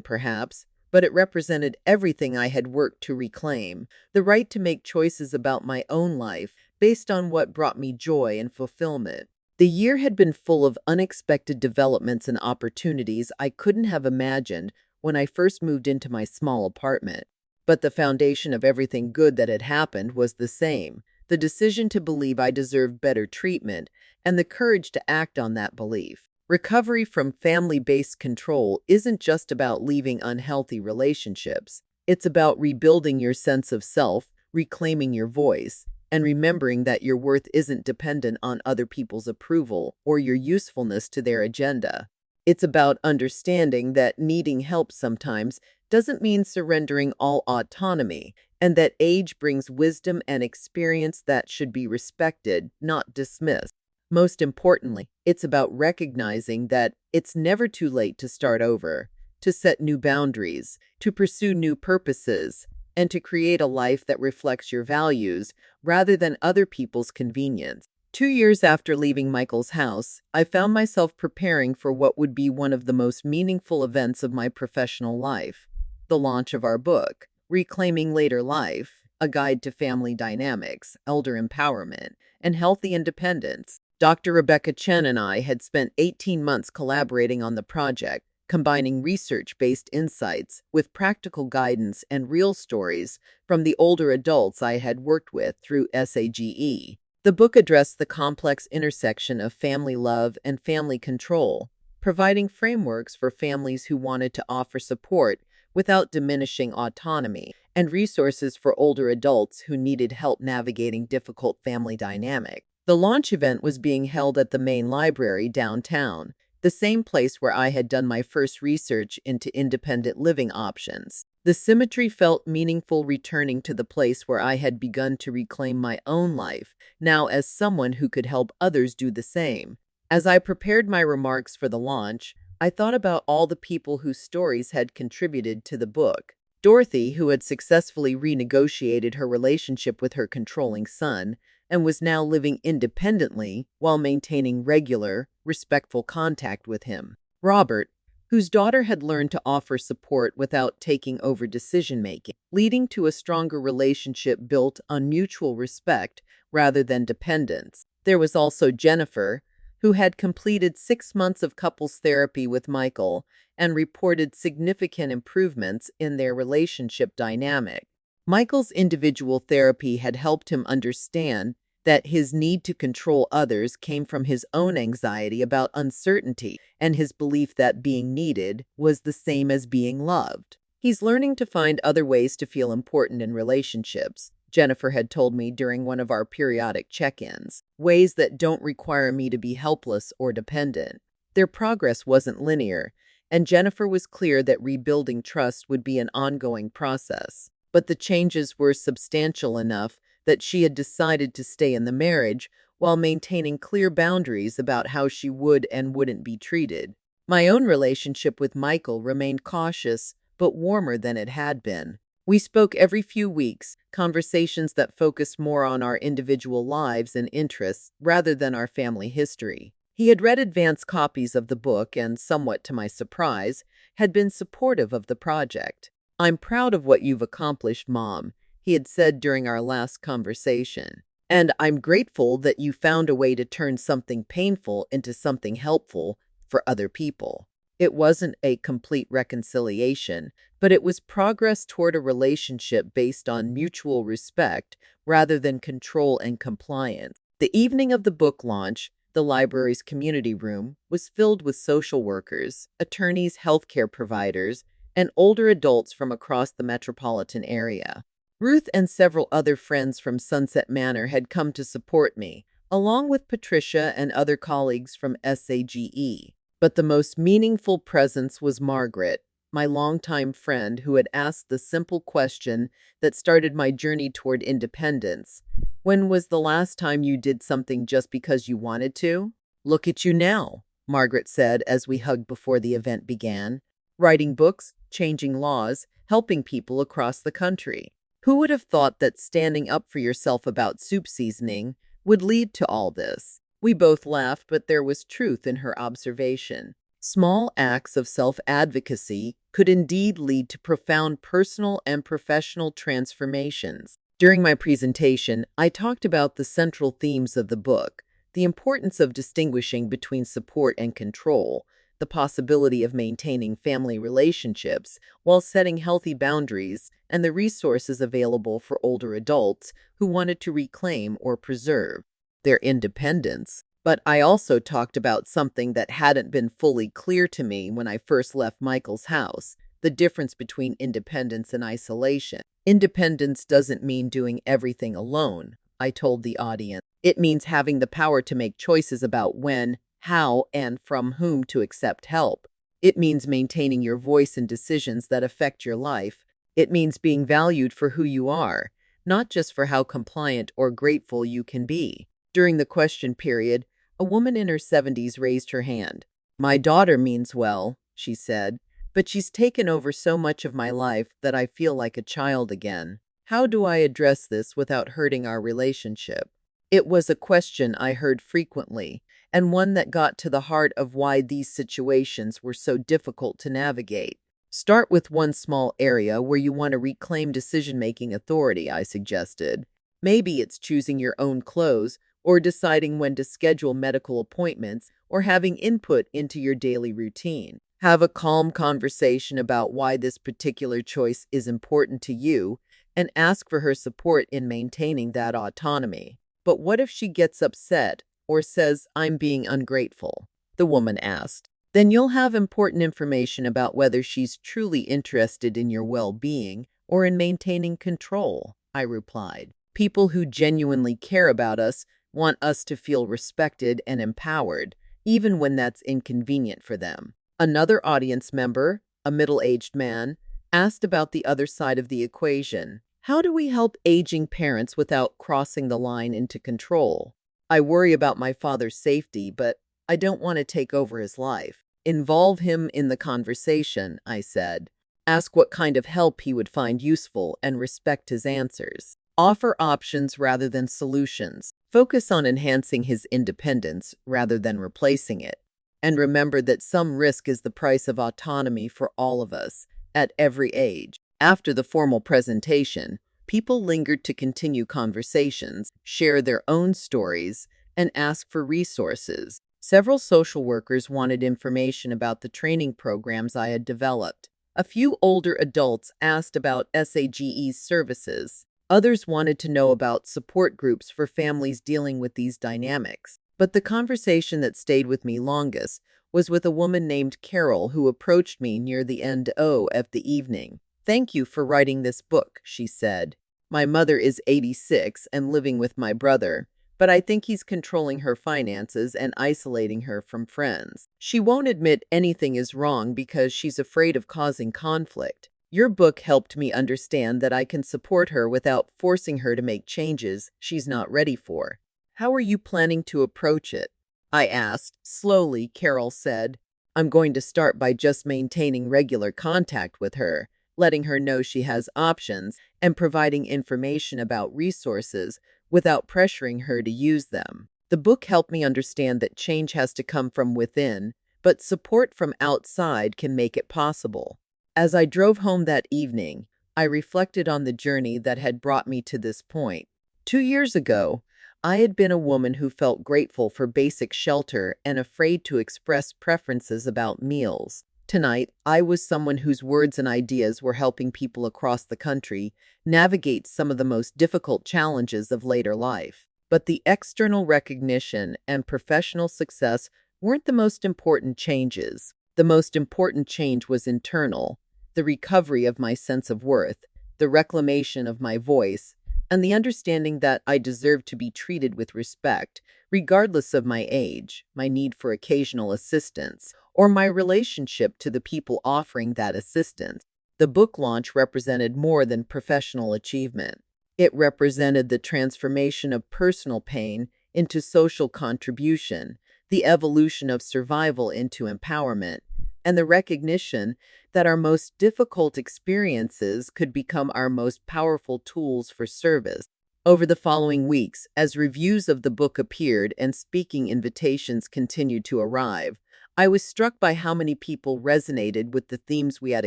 [SPEAKER 1] perhaps, but it represented everything I had worked to reclaim: the right to make choices about my own life based on what brought me joy and fulfillment. The year had been full of unexpected developments and opportunities I couldn't have imagined when I first moved into my small apartment. But the foundation of everything good that had happened was the same: the decision to believe I deserved better treatment and the courage to act on that belief. Recovery from family-based control isn't just about leaving unhealthy relationships. It's about rebuilding your sense of self, reclaiming your voice, and remembering that your worth isn't dependent on other people's approval or your usefulness to their agenda. It's about understanding that needing help sometimes doesn't mean surrendering all autonomy, and that age brings wisdom and experience that should be respected, not dismissed. Most importantly, it's about recognizing that it's never too late to start over, to set new boundaries, to pursue new purposes, and to create a life that reflects your values rather than other people's convenience. 2 years after leaving Michael's house, I found myself preparing for what would be one of the most meaningful events of my professional life: the launch of our book, Reclaiming Later Life, A Guide to Family Dynamics, Elder Empowerment, and Healthy Independence. Dr. Rebecca Chen and I had spent 18 months collaborating on the project, combining research-based insights with practical guidance and real stories from the older adults I had worked with through SAGE. The book addressed the complex intersection of family love and family control, providing frameworks for families who wanted to offer support without diminishing autonomy, and resources for older adults who needed help navigating difficult family dynamics. The launch event was being held at the main library downtown, the same place where I had done my first research into independent living options. The symmetry felt meaningful, returning to the place where I had begun to reclaim my own life, now as someone who could help others do the same. As I prepared my remarks for the launch, I thought about all the people whose stories had contributed to the book. Dorothy, who had successfully renegotiated her relationship with her controlling son and was now living independently while maintaining regular, respectful contact with him. Robert, whose daughter had learned to offer support without taking over decision-making, leading to a stronger relationship built on mutual respect rather than dependence. There was also Jennifer, who had completed 6 months of couples therapy with Michael and reported significant improvements in their relationship dynamic. Michael's individual therapy had helped him understand that his need to control others came from his own anxiety about uncertainty and his belief that being needed was the same as being loved. He's learning to find other ways to feel important in relationships, Jennifer had told me during one of our periodic check-ins, ways that don't require me to be helpless or dependent. Their progress wasn't linear, and Jennifer was clear that rebuilding trust would be an ongoing process. But the changes were substantial enough that she had decided to stay in the marriage while maintaining clear boundaries about how she would and wouldn't be treated. My own relationship with Michael remained cautious but warmer than it had been. We spoke every few weeks, conversations that focused more on our individual lives and interests rather than our family history. He had read advance copies of the book and, somewhat to my surprise, had been supportive of the project. "I'm proud of what you've accomplished, Mom," he had said during our last conversation. "And I'm grateful that you found a way to turn something painful into something helpful for other people." It wasn't a complete reconciliation, but it was progress toward a relationship based on mutual respect rather than control and compliance. The evening of the book launch, the library's community room was filled with social workers, attorneys, healthcare providers, and older adults from across the metropolitan area. Ruth and several other friends from Sunset Manor had come to support me, along with Patricia and other colleagues from SAGE. But the most meaningful presence was Margaret, my longtime friend who had asked the simple question that started my journey toward independence. "When was the last time you did something just because you wanted to?" "Look at you now," Margaret said as we hugged before the event began. "Writing books, changing laws, helping people across the country. Who would have thought that standing up for yourself about soup seasoning would lead to all this?" We both laughed, but there was truth in her observation. Small acts of self-advocacy could indeed lead to profound personal and professional transformations. During my presentation, I talked about the central themes of the book, the importance of distinguishing between support and control, the possibility of maintaining family relationships while setting healthy boundaries, and the resources available for older adults who wanted to reclaim or preserve their independence. But I also talked about something that hadn't been fully clear to me when I first left Michael's house: the difference between independence and isolation. Independence doesn't mean doing everything alone, I told the audience. It means having the power to make choices about when, how, and from whom to accept help. It means maintaining your voice in decisions that affect your life. It means being valued for who you are, not just for how compliant or grateful you can be. During the question period, a woman in her 70s raised her hand. "My daughter means well," she said, "but she's taken over so much of my life that I feel like a child again. How do I address this without hurting our relationship?" It was a question I heard frequently, and one that got to the heart of why these situations were so difficult to navigate. "Start with one small area where you want to reclaim decision-making authority," I suggested. "Maybe it's choosing your own clothes, or deciding when to schedule medical appointments, or having input into your daily routine. Have a calm conversation about why this particular choice is important to you, and ask for her support in maintaining that autonomy." "But what if she gets upset or says I'm being ungrateful?" the woman asked. "Then you'll have important information about whether she's truly interested in your well-being or in maintaining control," I replied. "People who genuinely care about us want us to feel respected and empowered, even when that's inconvenient for them." Another audience member, a middle-aged man, asked about the other side of the equation. "How do we help aging parents without crossing the line into control? I worry about my father's safety, but I don't want to take over his life." "Involve him in the conversation," I said. "Ask what kind of help he would find useful and respect his answers. Offer options rather than solutions. Focus on enhancing his independence rather than replacing it. And remember that some risk is the price of autonomy for all of us, at every age." After the formal presentation, people lingered to continue conversations, share their own stories, and ask for resources. Several social workers wanted information about the training programs I had developed. A few older adults asked about SAGE's services. Others wanted to know about support groups for families dealing with these dynamics. But the conversation that stayed with me longest was with a woman named Carol who approached me near the end of the evening. "Thank you for writing this book," she said. "My mother is 86 and living with my brother, but I think he's controlling her finances and isolating her from friends. She won't admit anything is wrong because she's afraid of causing conflict. Your book helped me understand that I can support her without forcing her to make changes she's not ready for." "How are you planning to approach it?" I asked. Slowly, Carol said, "I'm going to start by just maintaining regular contact with her, letting her know she has options, and providing information about resources without pressuring her to use them." The book helped me understand that change has to come from within, but support from outside can make it possible. As I drove home that evening, I reflected on the journey that had brought me to this point. 2 years ago, I had been a woman who felt grateful for basic shelter and afraid to express preferences about meals. Tonight, I was someone whose words and ideas were helping people across the country navigate some of the most difficult challenges of later life. But the external recognition and professional success weren't the most important changes. The most important change was internal: the recovery of my sense of worth, the reclamation of my voice, and the understanding that I deserved to be treated with respect, regardless of my age, my need for occasional assistance, or my relationship to the people offering that assistance. The book launch represented more than professional achievement. It represented the transformation of personal pain into social contribution, the evolution of survival into empowerment, and the recognition that our most difficult experiences could become our most powerful tools for service. Over the following weeks, as reviews of the book appeared and speaking invitations continued to arrive, I was struck by how many people resonated with the themes we had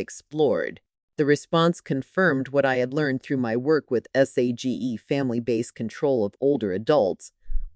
[SPEAKER 1] explored. The response confirmed what I had learned through my work with SAGE. Family-based control of older adults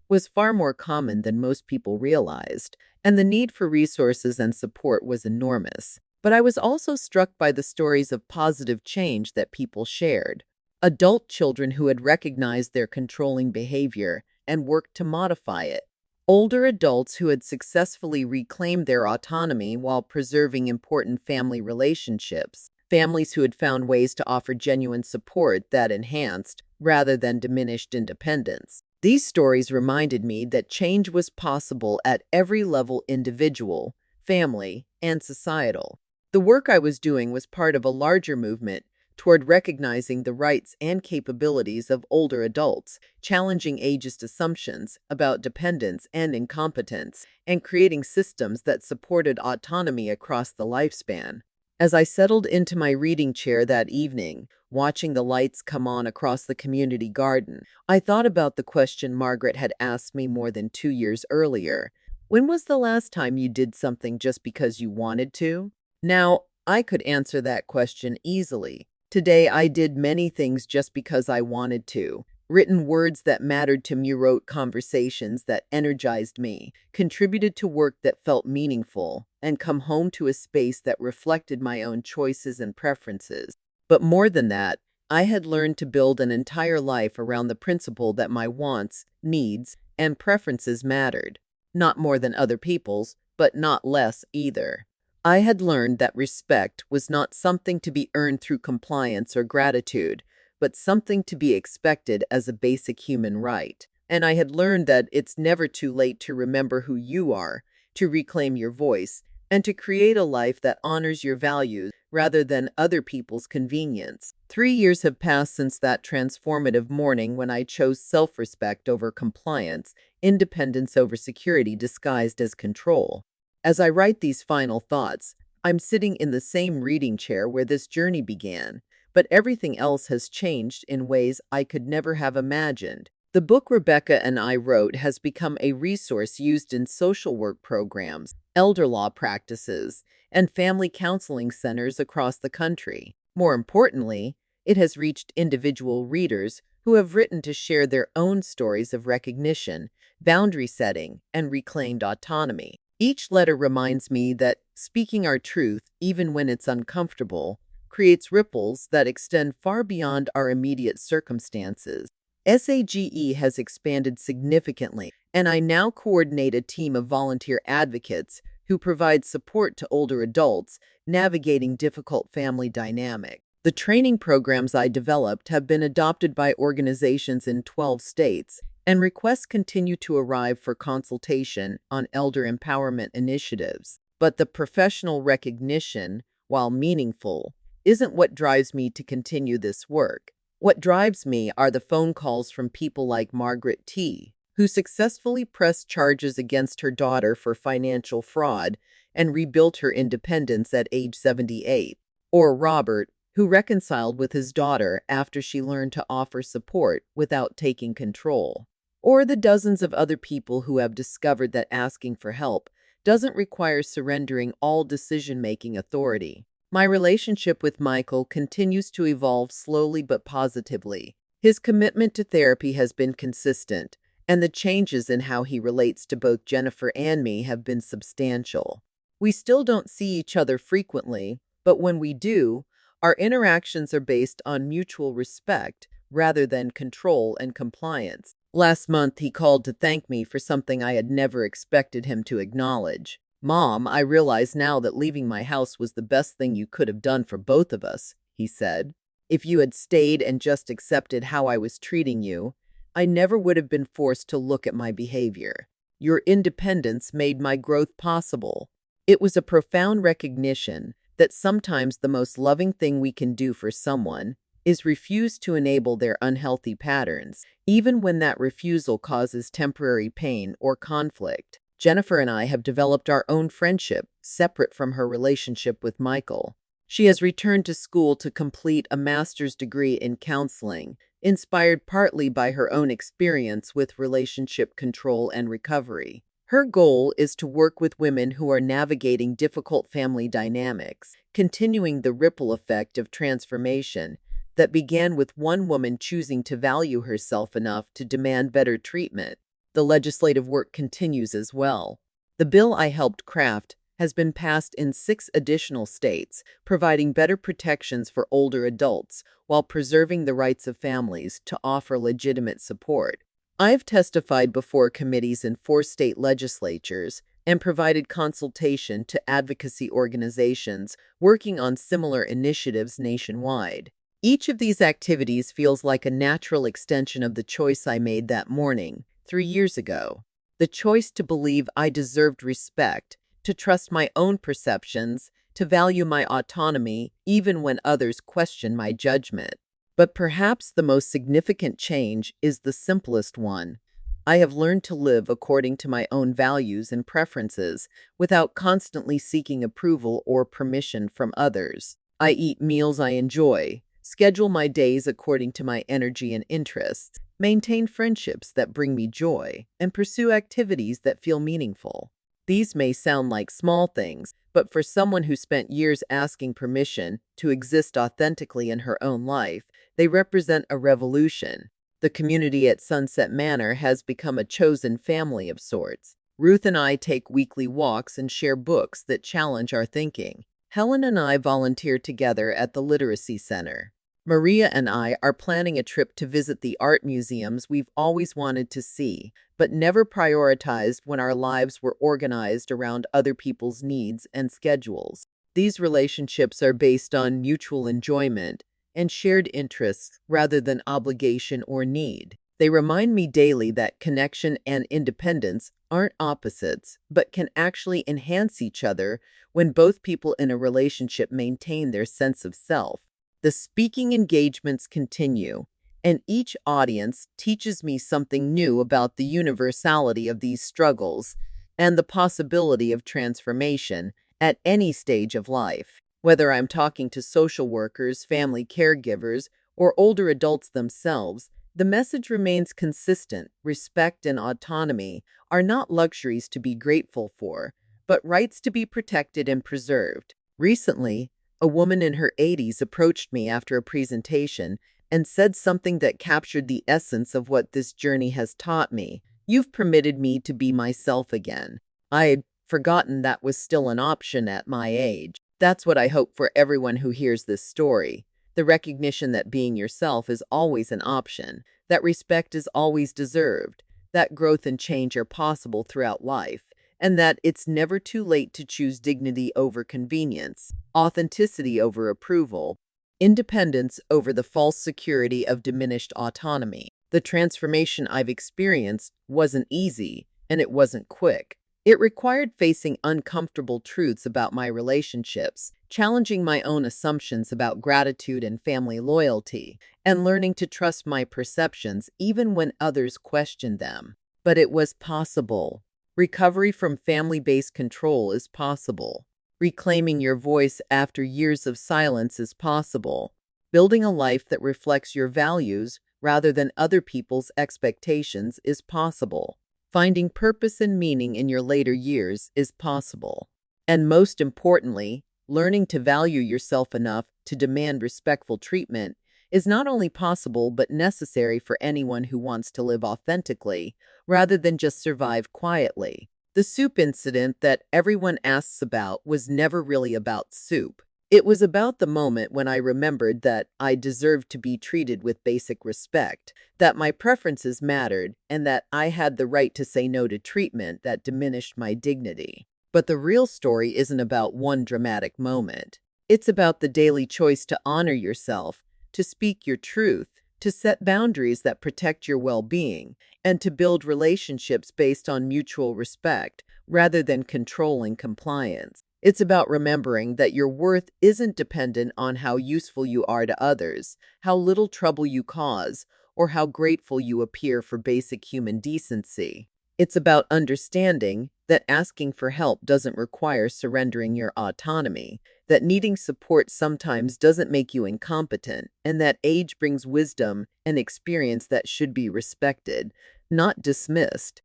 [SPEAKER 1] was far more common than most people realized, and the need for resources and support was enormous. But I was also struck by the stories of positive change that people shared. Adult children who had recognized their controlling behavior and worked to modify it. Older adults who had successfully reclaimed their autonomy while preserving important family relationships. Families who had found ways to offer genuine support that enhanced, rather than diminished, independence. These stories reminded me that change was possible at every level: individual, family, and societal. The work I was doing was part of a larger movement toward recognizing the rights and capabilities of older adults, challenging ageist assumptions about dependence and incompetence, and creating systems that supported autonomy across the lifespan. As I settled into my reading chair that evening, watching the lights come on across the community garden, I thought about the question Margaret had asked me more than 2 years earlier. "When was the last time you did something just because you wanted to?" Now, I could answer that question easily. Today, I did many things just because I wanted to. Written words that mattered to me, wrote conversations that energized me, contributed to work that felt meaningful, and come home to a space that reflected my own choices and preferences. But more than that, I had learned to build an entire life around the principle that my wants, needs, and preferences mattered. Not more than other people's, but not less either. I had learned that respect was not something to be earned through compliance or gratitude, but something to be expected as a basic human right. And I had learned that it's never too late to remember who you are, to reclaim your voice, and to create a life that honors your values rather than other people's convenience. 3 years have passed since that transformative morning when I chose self-respect over compliance, independence over security disguised as control. As I write these final thoughts, I'm sitting in the same reading chair where this journey began, but everything else has changed in ways I could never have imagined. The book Rebecca and I wrote has become a resource used in social work programs, elder law practices, and family counseling centers across the country. More importantly, it has reached individual readers who have written to share their own stories of recognition, boundary setting, and reclaimed autonomy. Each letter reminds me that speaking our truth, even when it's uncomfortable, creates ripples that extend far beyond our immediate circumstances. SAGE has expanded significantly, and I now coordinate a team of volunteer advocates who provide support to older adults navigating difficult family dynamics. The training programs I developed have been adopted by organizations in 12 states, and requests continue to arrive for consultation on elder empowerment initiatives. But the professional recognition, while meaningful, isn't what drives me to continue this work. What drives me are the phone calls from people like Margaret T., who successfully pressed charges against her daughter for financial fraud and rebuilt her independence at age 78, or Robert, who reconciled with his daughter after she learned to offer support without taking control, or the dozens of other people who have discovered that asking for help doesn't require surrendering all decision-making authority. My relationship with Michael continues to evolve slowly but positively. His commitment to therapy has been consistent, and the changes in how he relates to both Jennifer and me have been substantial. We still don't see each other frequently, but when we do, our interactions are based on mutual respect rather than control and compliance. Last month, he called to thank me for something I had never expected him to acknowledge. "Mom, I realize now that leaving my house was the best thing you could have done for both of us," he said. "If you had stayed and just accepted how I was treating you, I never would have been forced to look at my behavior. Your independence made my growth possible." It was a profound recognition that sometimes the most loving thing we can do for someone is refuse to enable their unhealthy patterns, even when that refusal causes temporary pain or conflict. Jennifer and I have developed our own friendship, separate from her relationship with Michael. She has returned to school to complete a master's degree in counseling, inspired partly by her own experience with relationship control and recovery. Her goal is to work with women who are navigating difficult family dynamics, continuing the ripple effect of transformation that began with one woman choosing to value herself enough to demand better treatment. The legislative work continues as well. The bill I helped craft has been passed in 6 additional states, providing better protections for older adults while preserving the rights of families to offer legitimate support. I've testified before committees in 4 state legislatures and provided consultation to advocacy organizations working on similar initiatives nationwide. Each of these activities feels like a natural extension of the choice I made that morning, 3 years ago. The choice to believe I deserved respect, to trust my own perceptions, to value my autonomy even when others question my judgment. But perhaps the most significant change is the simplest one. I have learned to live according to my own values and preferences without constantly seeking approval or permission from others. I eat meals I enjoy, schedule my days according to my energy and interests, maintain friendships that bring me joy, and pursue activities that feel meaningful. These may sound like small things, but for someone who spent years asking permission to exist authentically in her own life, they represent a revolution. The community at Sunset Manor has become a chosen family of sorts. Ruth and I take weekly walks and share books that challenge our thinking. Helen and I volunteer together at the Literacy Center. Maria and I are planning a trip to visit the art museums we've always wanted to see, but never prioritized when our lives were organized around other people's needs and schedules. These relationships are based on mutual enjoyment and shared interests rather than obligation or need. They remind me daily that connection and independence aren't opposites, but can actually enhance each other when both people in a relationship maintain their sense of self. The speaking engagements continue, and each audience teaches me something new about the universality of these struggles and the possibility of transformation at any stage of life. Whether I'm talking to social workers, family caregivers, or older adults themselves, the message remains consistent. Respect and autonomy are not luxuries to be grateful for, but rights to be protected and preserved. Recently, a woman in her 80s approached me after a presentation, and said something that captured the essence of what this journey has taught me. You've permitted me to be myself again. I had forgotten that was still an option at my age. That's what I hope for everyone who hears this story. The recognition that being yourself is always an option, that respect is always deserved, that growth and change are possible throughout life, and that it's never too late to choose dignity over convenience, authenticity over approval, independence over the false security of diminished autonomy. The transformation I've experienced wasn't easy, and it wasn't quick. It required facing uncomfortable truths about my relationships, challenging my own assumptions about gratitude and family loyalty, and learning to trust my perceptions even when others questioned them. But it was possible. Recovery from family-based control is possible. Reclaiming your voice after years of silence is possible. Building a life that reflects your values rather than other people's expectations is possible. Finding purpose and meaning in your later years is possible. And most importantly, learning to value yourself enough to demand respectful treatment is not only possible but necessary for anyone who wants to live authentically rather than just survive quietly. The soup incident that everyone asks about was never really about soup. It was about the moment when I remembered that I deserved to be treated with basic respect, that my preferences mattered, and that I had the right to say no to treatment that diminished my dignity. But the real story isn't about one dramatic moment. It's about the daily choice to honor yourself, to speak your truth, to set boundaries that protect your well-being, and to build relationships based on mutual respect rather than controlling compliance. It's about remembering that your worth isn't dependent on how useful you are to others, how little trouble you cause, or how grateful you appear for basic human decency. It's about understanding that asking for help doesn't require surrendering your autonomy, that needing support sometimes doesn't make you incompetent, and that age brings wisdom and experience that should be respected, not dismissed.